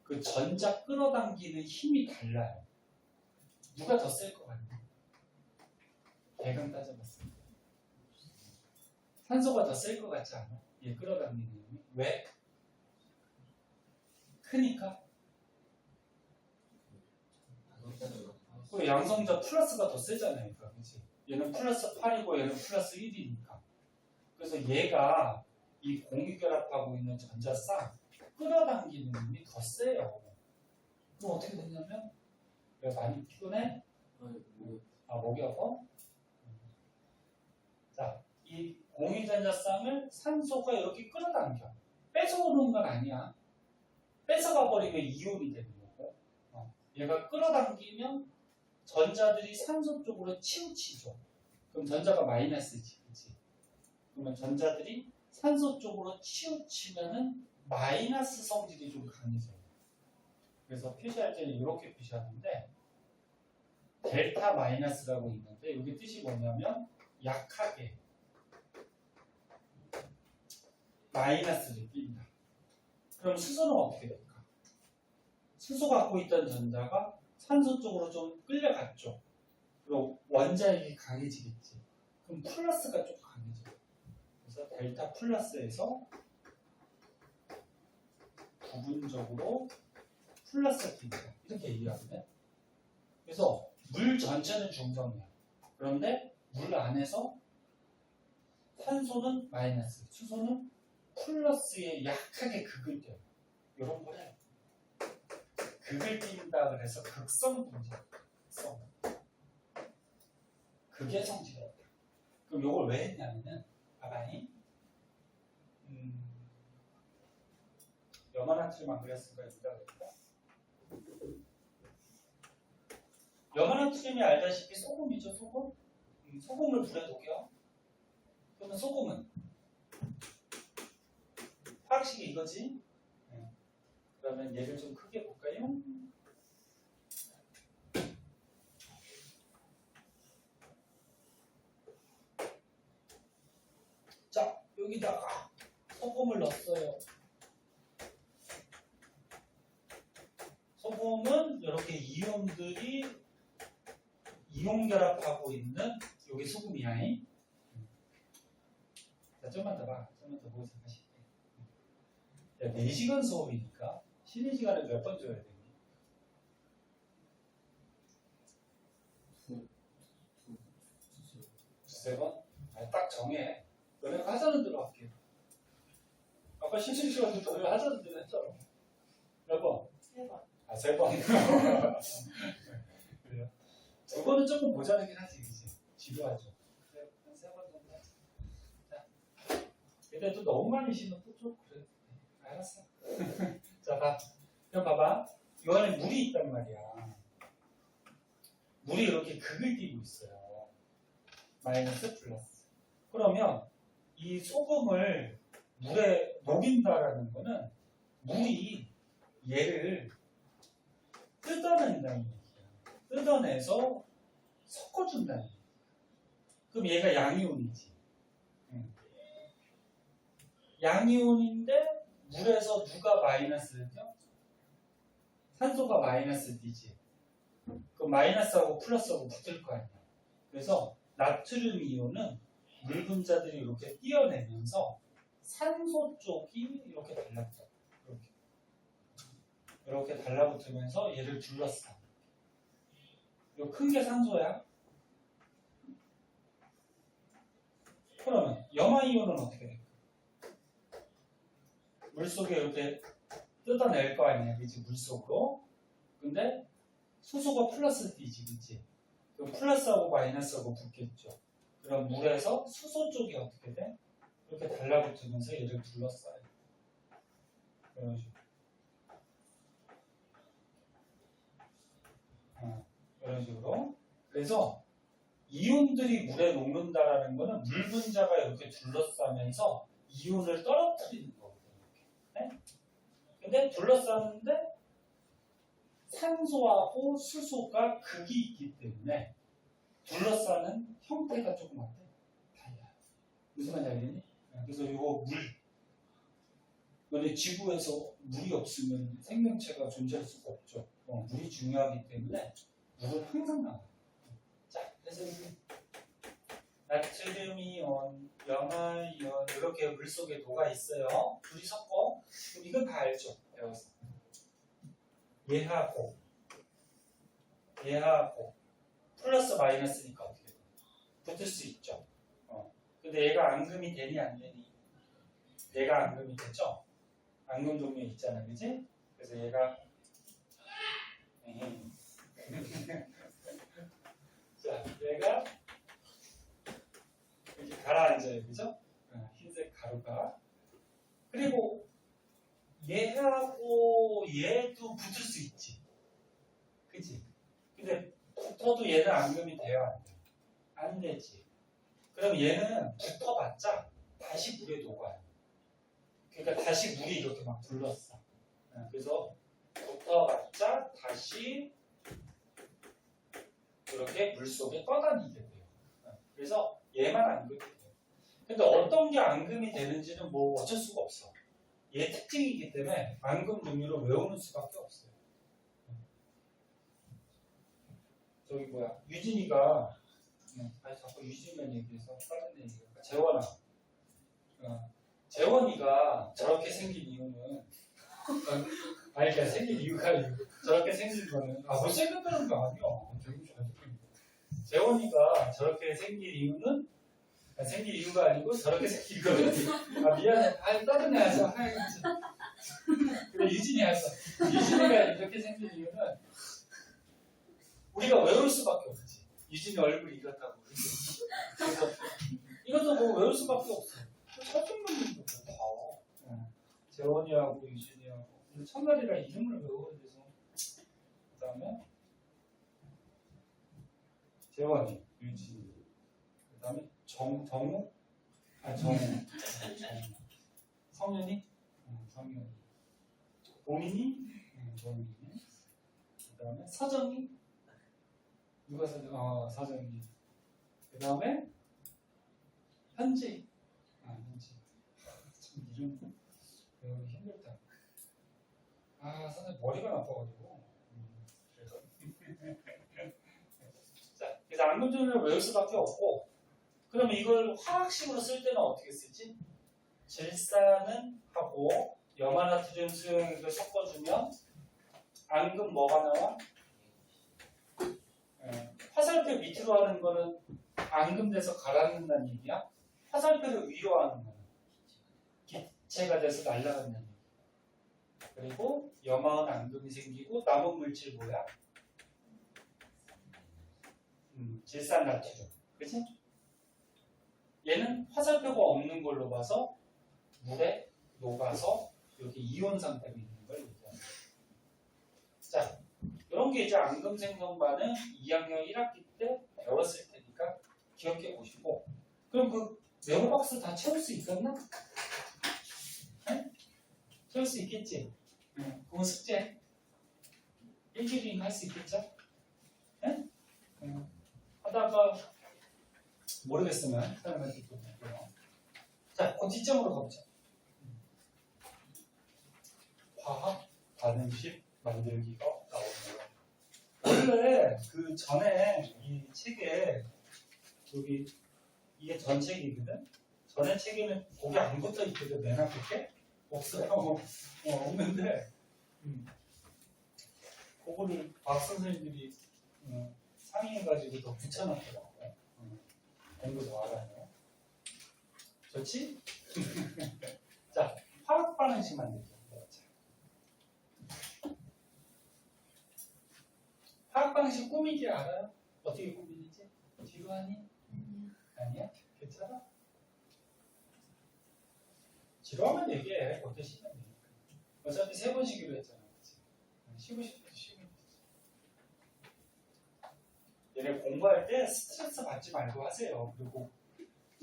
그 전자 끌어당기는 힘이 달라요. 누가 더 셀 것 같냐? 대강 따져봤을 때 산소가 더 셀 것 같지 않아? 얘 끌어당기는 힘이. 왜? 크니까. 그 양성자 플러스가 더 세잖아요. 그렇지? 얘는 플러스 8이고 얘는 플러스 1이니까. 그래서 얘가 이 공유결합하고 있는 전자쌍 끌어당기는 힘이 더 세요. 그럼 어떻게 되냐면 왜 많이 피곤해? 목이 아파? 자, 이 공유전자쌍을 산소가 이렇게 끌어당겨. 뺏어오는 건 아니야. 뺏어가 버리면 이온이 되는 거고, 얘가 끌어당기면 전자들이 산소 쪽으로 치우치죠. 그럼 전자가 마이너스지, 그렇지? 그러면 전자들이 산소 쪽으로 치우치면은 마이너스 성질이 좀 강해져요. 그래서 표시할 때는 이렇게 표시하는데 델타 마이너스라고 있는데 여기 뜻이 뭐냐면 약하게 마이너스를 띈다. 그럼 수소는 어떻게 될까? 수소 갖고 있던 전자가 산소 쪽으로 좀 끌려갔죠. 그리고 원자핵이 강해지겠지. 그럼 플러스가 좀 강해져요. 그래서 델타 플러스에서 부분적으로 플러스가 낀다. 이렇게 얘기하거든요. 그래서 물 전체는 중성이야. 그런데 물 안에서 산소는 마이너스, 수소는 플러스에 약하게 극을 띄어요. 이런 거를 극을 띈다 그래서 극성 분자. 극성. 그게 성질이었다. 그럼 이걸 왜 했냐면은 봐봐요. 염화나트륨 안 그랬을까? 여기다 그랬다. 염화나트륨이 알다시피 소금이죠, 소금? 소금을 불에 녹여. 그러면 소금은 화학식이 이거지? 그러면 얘를 좀 크게 볼까요? 자, 여기다가 소금을 넣었어요. 소금은 이렇게 이온들이 이온 결합하고 있는 여기 소금이야. 자, 좀만 더 봐. 좀만 더 보고 생각하실게. 4시간 수업이니까 쉬는 시간에 몇 번 줘야 되니? 두세 번? 딱 정해. 너네 하자는 대로 할게. 아까 쉬는 시간도 너네 하자는 대로 했잖아. 몇 번? 3번. 3번. 그래요? 2번은 조금 모자르긴 하지, 그치? 지루하죠. 그래, 한 3번 정도 하자. 자, 근데 또 너무 많이 쉬면 또 좀 그래. 알았어. 자, 봐. 그럼 봐봐. 이 안에 물이 있단 말이야. 물이 이렇게 극을 띄고 있어요. 마이너스 플러스. 그러면 이 소금을 물에 녹인다라는 거는 물이 얘를 뜯어낸다는 얘기야. 뜯어내서 섞어준다는 얘기야. 그럼 얘가 양이온이지. 양이온인데 물에서 누가 마이너스죠? 산소가 마이너스 D지. 그럼 마이너스하고 플러스하고 붙을 거 아니야. 그래서 나트륨 이온은 물 분자들이 이렇게 띄어내면서 산소 쪽이 이렇게 달라붙어. 이렇게 달라붙으면서 얘를 둘러싸. 이 큰 게 산소야. 그러면 염화이온은 어떻게 될까? 물속에 이렇게 뜯어낼 거 아니야, 그치? 물속으로. 근데 수소가 플러스 D지, 그치? 그럼 플러스하고 마이너스하고 붙겠죠. 그럼 물에서 수소 쪽이 어떻게 돼? 이렇게 달라붙으면서 얘를 둘러싸요. 이런 식으로. 이런 식으로. 그래서 이온들이 물에 녹는다라는 거는 물 분자가 이렇게 둘러싸면서 이온을 떨어뜨리는 거거든요. 네? 근데 둘러싸는데 산소하고 수소가 극이 있기 때문에 둘러싸는 형태가 조금 어때? 달라요. 무슨 말인지 알겠니? 그래서 이거 물. 근데 지구에서 물이 없으면 생명체가 존재할 수가 없죠. 물이 중요하기 때문에 물은 항상 나와요. 자, 그래서 여기 나트륨 이온, 염화이온 이렇게 물 속에 녹아 있어요. 둘이 섞어. 그럼 이건 다 알죠? 배워서. 얘하고 플러스 마이너스니까 어떻게 돼? 붙을 수 있죠. 근데 얘가 앙금이 되니 안 되니? 얘가 앙금이 되죠? 앙금 종류 있잖아, 그지? 그래서 얘가 자, 얘가 이렇게 가라앉아요, 그죠? 흰색 가루가. 그리고 얘하고 얘도 붙을 수 있지, 그지? 근데 붙어도 얘는 앙금이 돼요, 안 돼요? 안 되지. 그럼 얘는 붙어봤자 다시 물에 녹아요. 그러니까 다시 물이 이렇게 막 둘러싸. 그래서 붙어봤자 다시 이렇게 물 속에 떠다니게 돼요. 그래서 얘만 앙금이 돼요. 근데 어떤 게 앙금이 되는지는 뭐 어쩔 수가 없어. 얘 특징이기 때문에 앙금 종류를 외우는 수밖에 없어요. 저기 뭐야, 유진이가 자꾸 유진이만 얘기해서 다른 데 얘기해. 재원아. 재원이가 저렇게 생긴 이유는 그러니까 생긴 이유가 저렇게 생긴 거는 못생겼다는 거 아니야. 되게 잘생긴 거. 재원이가 저렇게 생긴 이유는 생긴 이유가 아니고 저렇게 생긴 거는 미안해. 다른 애 하자. 그래 유진이 하자. 유진이가 이렇게 생긴 이유는 우리가 외울 수밖에 없지. 유진이 얼굴이 이렇다고. 그래서 이것도 뭐 외울 수밖에 없어. 설정문도 다. 재원이하고 유진이하고. 근데 첫날이라 이름을 외워야 돼서. 그 다음에 재원이, 유진이. 그 다음에 정우? 정우. 성현이? 성현이. 보민이? 보민이. 그 다음에 서정이? 누가 서정? 서정이. 그 다음에 현지. 현지. 참 이름 배우기 힘들다. 선생님 머리가 나빠가지고. 그래서. 자, 그래서 앙금종류를 외울 수밖에 없고, 그러면 이걸 화학식으로 쓸 때는 어떻게 쓰지? 질산은 하고 염화나트륨 수용액을 섞어주면 앙금 뭐가 나와? 화살표 밑으로 하는 거는 앙금돼서 가라앉는다는 얘기야. 화살표를 위로 하는 거는 기체가 돼서 날아간다는 얘기야. 그리고 염화은 앙금이 생기고 남은 물질 뭐야? 질산나트륨. 그치? 얘는 화살표가 없는 걸로 봐서 물에 녹아서 이렇게 이온 상태로 있는 걸 얘기합니다. 자, 이런 게 이제 앙금 생성반은 2학년 1학기 때 배웠을 테니까 기억해 보시고, 그럼 그 메모박스 다 채울 수 있겠나? 네? 채울 수 있겠지? 그건 숙제. 일주일이면 할 수 있겠죠? 네? 하다가 모르겠으면 사람한테 또 볼게요. 자, 그 뒷점으로 가보자. 화학 반응식 만들기가 나옵니다. 원래 그 전에 이 책에 여기 이게 전 책이거든. 전에 책에는 거기 안 붙어 있거든. 맨 앞에 없어요. 없는데 그거를 박 선생님들이 상의해가지고 더 붙여놨더라고요. 공부 더 하라고. 좋지? 자, 화학 반응식 만들기. 화학 반응식 꾸미기 알아요? 어떻게 꾸미는지? 뒤로 하니? 아니야? 괜찮아? 지루하면 얘기해. 어떻게 시간 되니까. 어차피 3번씩으로 했잖아. 그치? 쉬고 싶어도 쉬고 싶지. 얘네 공부할 때 스트레스 받지 말고 하세요. 그리고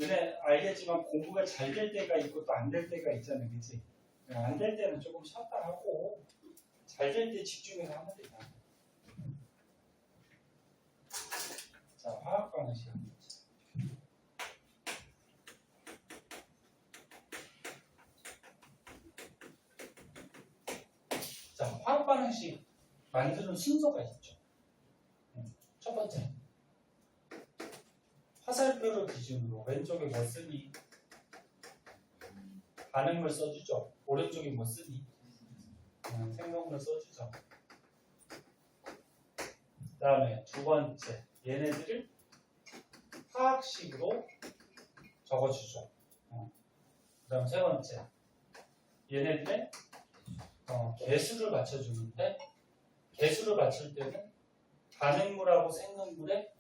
얘네 알겠지만 공부가 잘 될 때가 있고 또 안 될 때가 있잖아요. 그치? 안 될 때는 조금 쉬었다 하고 잘 될 때 집중해서 하면 되잖아. 자, 화학 반응식 한번 보자. 자, 화학 반응식 만드는 순서가 있죠. 첫 번째, 화살표를 기준으로 왼쪽에 뭐 쓰니? 반응물 써주죠. 오른쪽에 뭐 쓰니? 생성물 써주죠. 그 다음에 두 번째, 얘네들을 화학식으로 적어주죠. 그 다음 세 번째, 얘네들의 개수를 맞춰주는데 개수를 맞출 때는 반응물하고 생성물의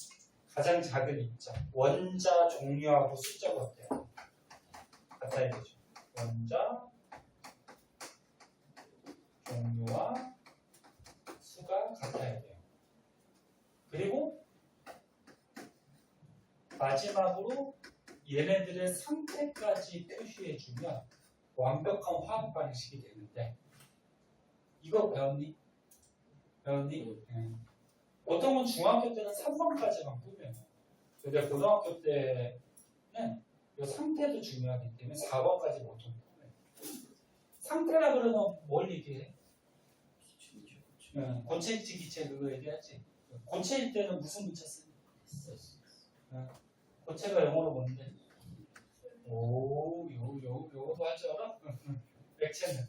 가장 작은 입자 원자 종류하고 숫자가 어때요? 같아야 되죠. 원자 종류와 수가 같아야 돼요. 그리고 마지막으로 얘네들의 상태까지 표시해주면 완벽한 화학 반응식이 되는데 이거 배웠니? 보통은 중학교 때는 3번까지만 꾸며요. 근데 고등학교 때는 이 상태도 중요하기 때문에 4번까지 보통 꾸며요. 상태라 그러면 뭘 얘기해? 고체일지 기체 그거 얘기하지. 고체일 때는 무슨 문자 쓰니? 고체가 영어로 뭔데? 오, 요거도 할 줄 알아? 액체는?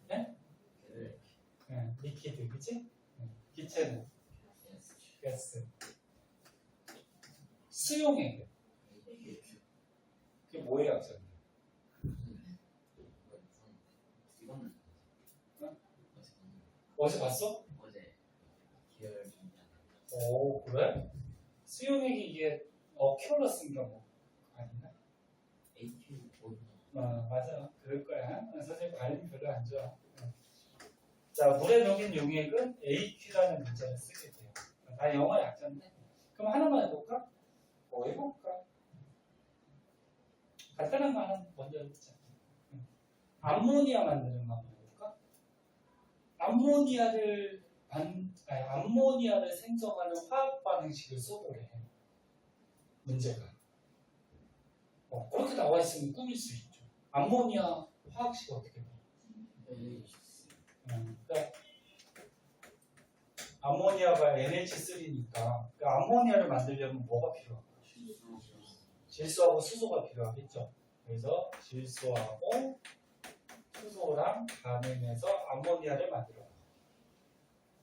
네? 리퀴드, 그치? 기체는? 가스. 수용액. 그게 뭐예요, 학생? 어제 봤어? 오, 그래? 수용액이 이게 큐러스인가 뭐 아닌가? 맞아. 그럴 거야. 선생님 발음이 별로 안 좋아. 자, 물에 녹인 용액은 AQ라는 문자를 쓰게 돼요. 다 영어 약자인데. 그럼 하나만 해볼까? 뭐 해볼까? 간단한 거 하나 먼저 해보자. 암모니아 만드는 거 한번 해볼까? 암모니아를 생성하는 화학 반응식을 써보래. 문제가. 그렇게 나와 있으면 꾸밀 수 있죠. 암모니아 화학식 어떻게 돼? 그러니까 암모니아가 NH3니까 그러니까 암모니아를 만들려면 뭐가 필요할까? 질소하고 수소가 필요하겠죠. 그래서 질소하고 수소랑 반응해서 암모니아를 만들어요.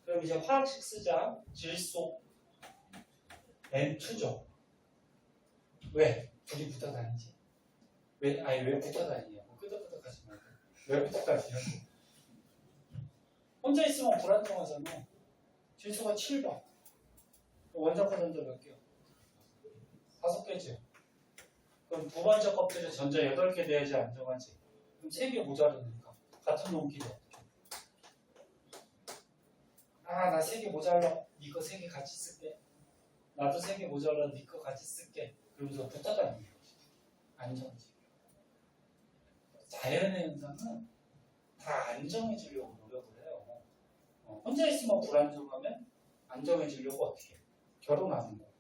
그럼 이제 화학식 쓰자. 질소 N2죠. 왜? 둘이 붙어 다니지? 왜 붙어 다니냐고. 끄덕끄덕하지 말고. 왜 붙어 다니냐고. 혼자 있으면 불안정하잖아. 질소가 7번. 원자권 전자 몇 개요? 5개죠. 그럼 두 번째 껍질에 전자 8개 돼야지 안정하지. 그럼 3개 모자르니까. 같은 놈끼리 어떻게? 나 3개 모자라. 니거 3개 같이 쓸게. 나도 3개 모자라. 니거 같이 쓸게. 그러면서 붙어 다니는 거지. 안정하지. 자연의 현상은 다 안정해지려고 노력을 해요. 혼자 있으면 불안정하면 안정해지려고 어떻게 해? 결혼하는 거고.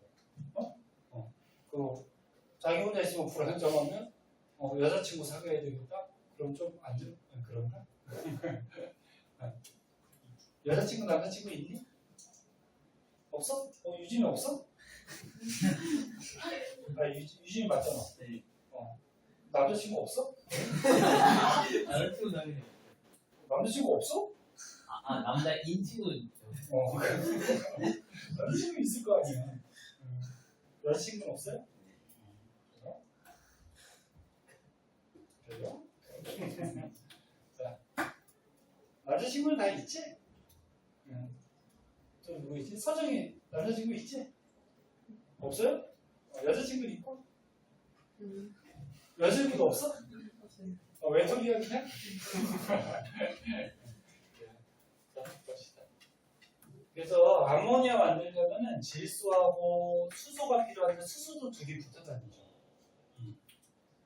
자기 혼자 있으면 불안정하면 여자친구 사귀어야 되겠다? 그럼 좀 안 좋, 그런가? 여자친구, 남자친구 있니? 없어? 유진이 없어? 유진이 맞잖아. 네. 남자친구 없어? 남자친구 당연히. 남자친구 없어? 남자인 친구는 있죠. 남자친구 있을 거 아니야. 여자친구는 없어요? 그래요? 자, 남자친구는 다 있지? 또 누구 있지? 서정이 남자친구 있지? 없어요? 여자친구 있고? 여자친구도 없어? 외톨이야 그냥? 자, 봅시다. 그래서 암모니아 만들려면 질소하고 수소가 필요한데 수소도 두 개 붙어 다니죠.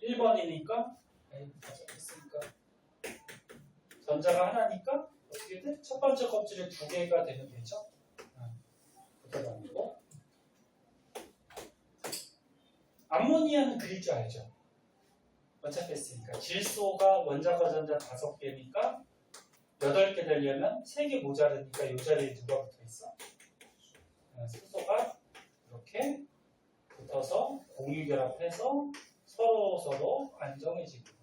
1번이니까 했으니까 전자가 하나니까 어떻게 돼? 첫 번째 껍질에 두 개가 되면 되죠. 붙어 다니고 암모니아는 그릴 줄 알죠. 어차피 했으니까 질소가 원자과 전자 5개니까 8개 되려면 3개 모자르니까 이 자리에 누가 붙어 있어? 수소가 이렇게 붙어서 공유결합해서 서로 안정해지는 거죠.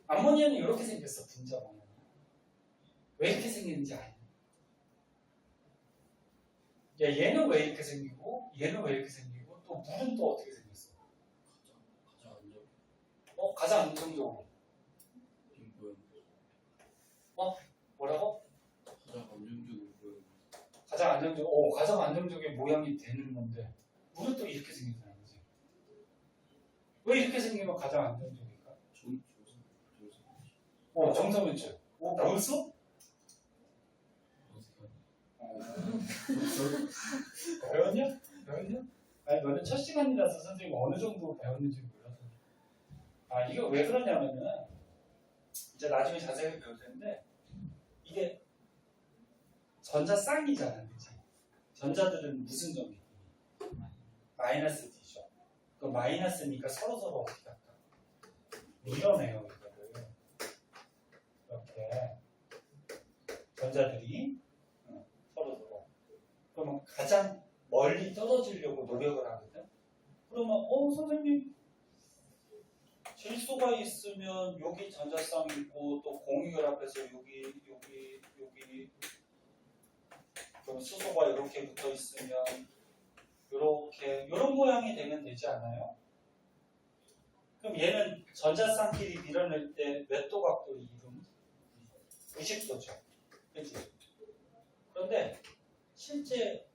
암모니아는 이렇게 생겼어. 분자 모양이. 왜 이렇게 생겼는지 알아요? 얘는 왜 이렇게 생기고 얘는 왜 이렇게 생기고 또 물은 또 어떻게 생겼어? 가장 안정. 가장 안정적으로. 뭐라고? 가장 안정적인 모양. 가장 안정적인 모양이 되는 건데 물은 또 이렇게 생겼다는 거지. 왜 이렇게 생기면 가장 안정적일까? 정사면체. 벌써? 배웠냐? 아니 너는 첫 시간이라서 선생님 어느 정도 배웠는지 몰라서. 이거 왜 그러냐면은 이제 나중에 자세히 배울 텐데 이게 전자 쌍이잖아, 그치? 전자들은 무슨 점이? 마이너스 D죠. 그 마이너스니까 서로 어떻게 할까? 밀어내요, 이거를. 이렇게 전자들이 서로. 그러면 가장 멀리 떨어지려고 노력을 하거든. 그러면 선생님 질소가 있으면 여기 전자쌍 있고 또 공유결합해서 여기 그럼 수소가 이렇게 붙어 있으면 이런 모양이 되면 되지 않아요? 그럼 얘는 전자쌍끼리 밀어낼 때 몇 도 각도를 이루면 90도죠. 그렇지? 그런데 실제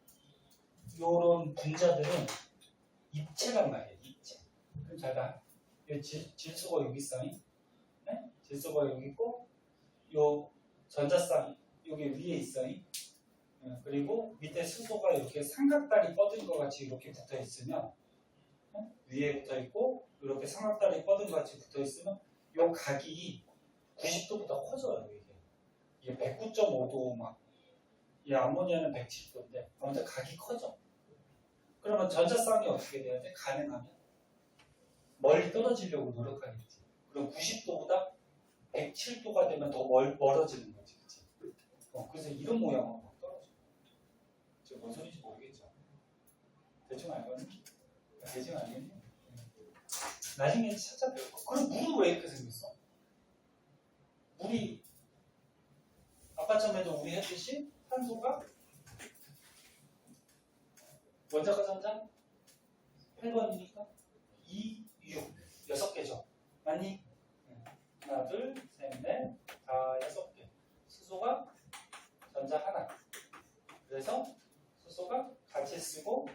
이런 분자들은 입체란 말이에요. 입체. 그럼 잘 봐. 질소가 여기 있어. 네? 질소가 여기 있고 요 전자쌍 여기 위에 있어. 그리고 밑에 수소가 이렇게 삼각다리 뻗은 것 같이 이렇게 붙어 있으면 위에 붙어 있고 이렇게 삼각다리 뻗은 것 같이 붙어 있으면 요 각이 90도보다 커져요. 이게 109.5도 이 암모니아는 107도인데 아무튼 각이 커져. 그러면 전자쌍이 어떻게 돼야 돼? 가능하면 멀리 떨어지려고 노력하겠지. 그럼 90도보다 107도가 되면 더 멀어지는 거지. 그치? 그래서 이런 모양으로 막 떨어져. 지금 뭔 소리인지 모르겠죠? 대충 알겠니? 대충 알겠니? 나중에 찾아볼 거. 그럼 물은 왜 이렇게 생겼어? 물이 아까 전에도 우리 했듯이 산소가 원자과 전자 8번이니까 2, 6 6개죠. 맞니? 하나, 둘, 셋, 넷, 다 6개. 수소가 전자 하나. 그래서 수소가 같이 쓰고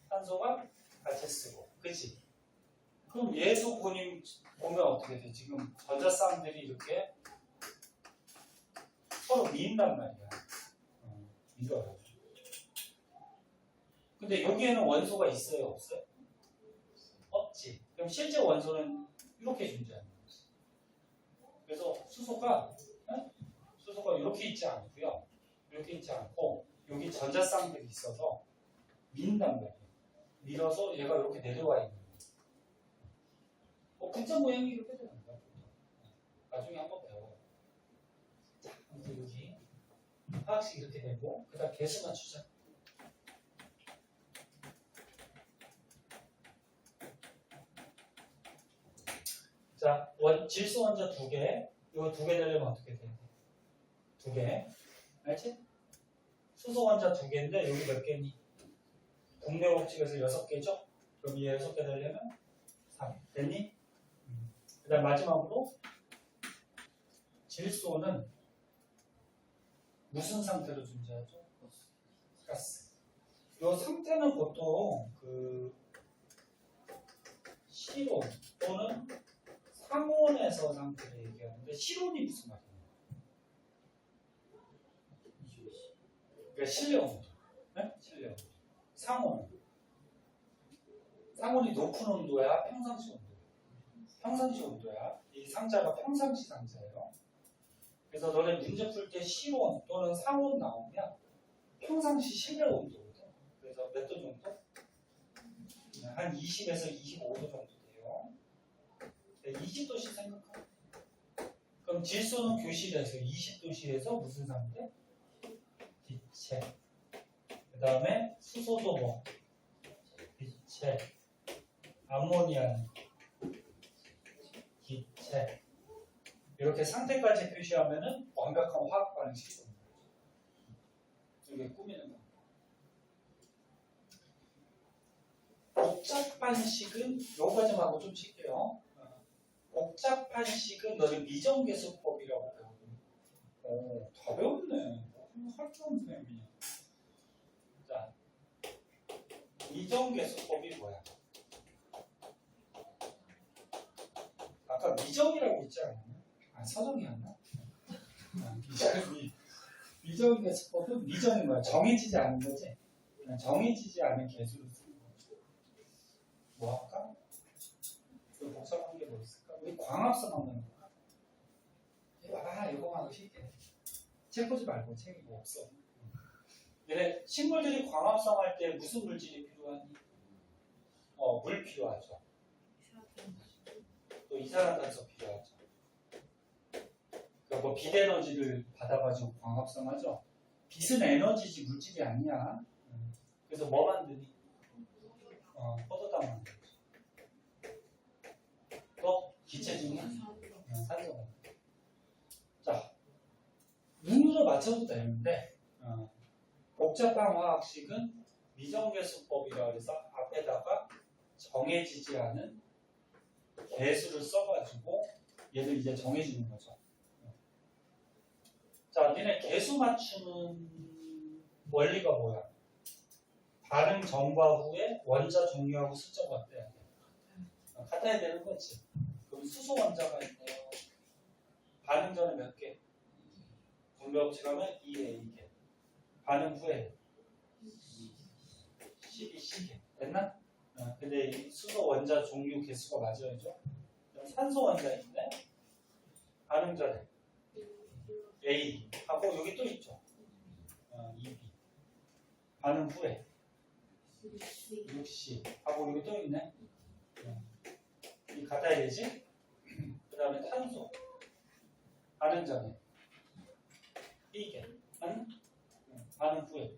산소가 같이 쓰고. 그치? 그럼 얘도 보면 어떻게 돼? 지금 전자쌍들이 이렇게 서로 미인단 말이야. 밀어요. 근데 여기에는 원소가 있어요? 없어요? 없지. 그럼 실제 원소는 이렇게 존재하는 거지. 그래서 수소가 이렇게 있지 않고요. 이렇게 있지 않고 여기 전자쌍들이 있어서 민단 말이에요. 밀어서 얘가 이렇게 내려와 있는 거예요. 분자 모양이 이렇게 되는 거야. 나중에 한번 배워요. 자, 아무튼 여기 화학식 이렇게 되고, 그 다음 개수 맞추자. 자, 질소 원자 2개, 이거 2개 되려면 어떻게 돼? 2개. 알지? 수소 원자 2개인데, 여기 몇 개니? 분배 법칙에서 6개죠? 그럼 이 6개 되려면 3. 됐니? 그 다음 마지막으로, 질소는 무슨 상태로 존재하죠? 가스. 이 상태는 보통 실온 또는 상온에서 상태를 얘기하는데 실온이 무슨 말이에요? 그러니까 실내온. 네? 실내온. 상온이 높은 온도야, 평상시 온도. 평상시 온도야. 이 상자가 평상시 상자예요. 그래서 너네 문제 풀 때 실온 또는 상온 나오면 평상시 실내 온도거든. 그래서 몇 도 정도? 한 20에서 25도 정도 돼요. 20도씩 생각하면. 그럼 질소는 교실에서 20도실에서 무슨 상태? 기체. 그 다음에 수소도 뭐? 기체. 암모니아는 기체. 이렇게 상태까지 표시하면은 완벽한 화학 반응식이 됩니다. 이게 꾸미는 거. 복잡한 식은 요거까지만 좀 칠게요. 복잡한 식은 너희 미정계수법이라고 배우거든. 오, 다 배웠네. 할 줄 없는 셈이야. 자, 미정계수법이 뭐야? 아까 미정이라고 했지 않았나? 서정이었나? 미정계수법은 미정인 거야. 정해지지 않은 거지. 정해지지 않은 개수를 쓰는 거지. 뭐 할까? 그 복잡한 게 뭐 있을까? 우리 광합성 한번 해볼까? 봐봐, 이거만 하고 쉽게. 책 보지 말고 책이 뭐 없어. 얘네 식물들이 광합성 할 때 무슨 물질이 필요하니? 물 필요하죠. 또 이산화탄소 필요하죠. 뭐 빛 에너지를 받아가지고 광합성하죠. 빛은 에너지지 물질이 아니야. 그래서 뭐 만드니? 포도당 만들죠. 또 기체 중에 산소가. 자, 눈으로 맞춰도 되는데 복잡한 화학식은 미정계수법이라고 해서 앞에다가 정해지지 않은 개수를 써가지고 얘를 이제 정해주는 거죠. 자, 니네 개수 맞추는 원리가 뭐야? 반응 전과 후에 원자 종류하고 숫자가 어때야 돼? 같아야 되는 거지. 그럼 수소 원자가 있네요. 반응 전에 몇 개? 분배 법칙하면 2A 개. 반응 후에 12C 개. 됐나? 근데 이 수소 원자 종류 개수가 맞아야죠. 그럼 산소 원자 있네. 반응 전에 A 하고 여기 또 있죠. 2B. 반응 후에 6C 하고 여기 또 있네. 이 같아야 되지? 그 다음에 탄소. 반응 전에 B개. 반응 후에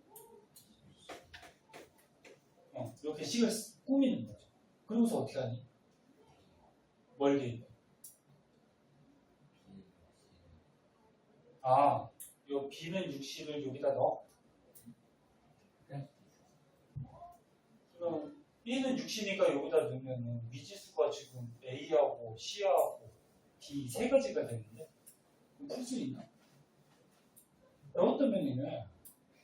이렇게 식을 꾸미는 거죠. 그러면서 어떻게 하니? 멀리. 요 B는 6C를 여기다 넣어. 네. 그럼 B는 6C니까 여기다 넣으면 미지수가 지금 A하고 C하고 D 세 가지가 되는데 풀 수 있나? 어떤 면이네.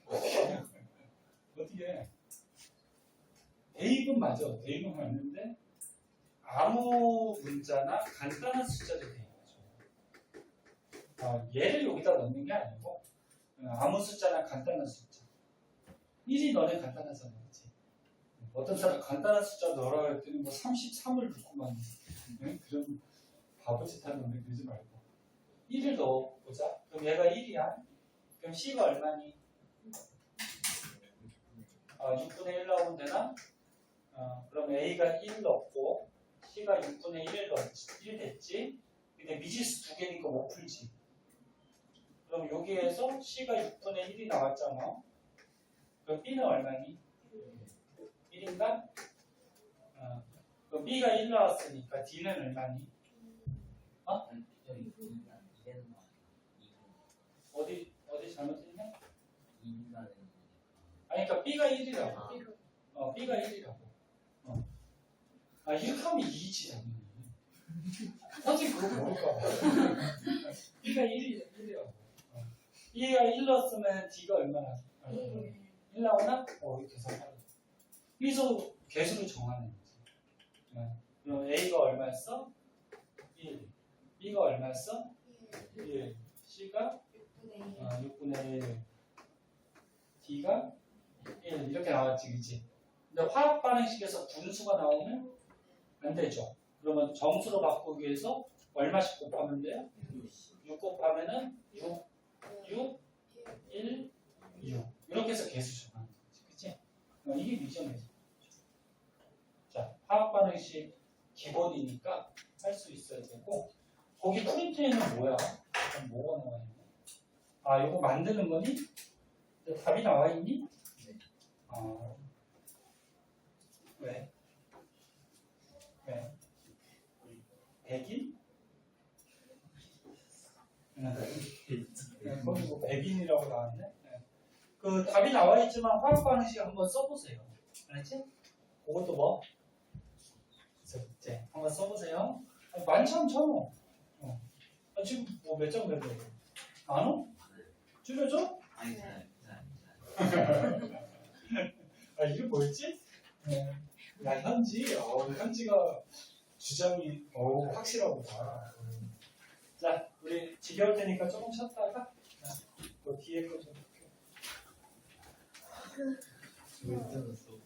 어떻게 해? 대입은 맞아. 대입은 맞는데 아무 문자나 간단한 숫자도 대입하죠. 얘를 여기다 넣는 게 아니고 아무 숫자나 간단한 숫자. 1이 너네 간단하잖아. 그치? 어떤 사람 간단한 숫자 넣으라 했더니 뭐 33을 넣고만 그런 바보짓 하는 놈들 그러지 말고 1을 넣어보자. 그럼 얘가 1이야. 그럼 C가 얼마니? 6분의 1 나오면 되나? 그럼 A가 1 넣고 T가 6분의 1 됐지. 근데 미지수 두 개니까 못 풀지. 그럼 여기에서 C가 6분의 1이 나왔잖아. 그럼 B는 얼마니? 1인가? 그럼 B가 1 나왔으니까 D는 얼마니? 저기 이래는 어디 잘못했냐? 인간은 아니 그러니까 B가 1이라고. B가 1이라고. 이렇게 하면 2지 당연히. 선생님 그거 모를까 봐. B가 1이라고. B가 1 넣었으면 D가 얼마나? 1 나오나? 이렇게 해서 여기서 개수를 정하는 거지. 그럼 A가 얼마였어? 1. B가 얼마였어? 1. C가 6분의 1. D가 1. 이렇게 나왔지, 그치? 근데 화학 반응식에서 분수가 나오면 안 되죠. 그러면 정수로 바꾸기 위해서 얼마씩 곱하면 돼요? 6 곱하면은 6, 1, 6. 이렇게 해서 개수 정하는 거지, 그치? 이게 미정이지. 자, 화학 반응식 기본이니까 할 수 있어야 되고, 거기 프린트에는 뭐야? 그럼 뭐가 나와 있냐? 이거 만드는 거니? 답이 나와 있니? 네. 왜? 100인? 거기 뭐 100인이라고 나왔네? 그 답이 나와 있지만 화학 반응식 한번 써보세요. 알았지? 그것도 뭐? 이제 한번 써보세요. 많지 않죠? 지금 뭐 몇 장 됐는데? 안 오? 줄여줘? 아니 이게 뭐였지? 야, 현지가 주장이 확실하구나. 자, 우리 지겨울 테니까 조금 쉬었다가 그 뒤에 거 좀 볼게요. 왜 뜯었어?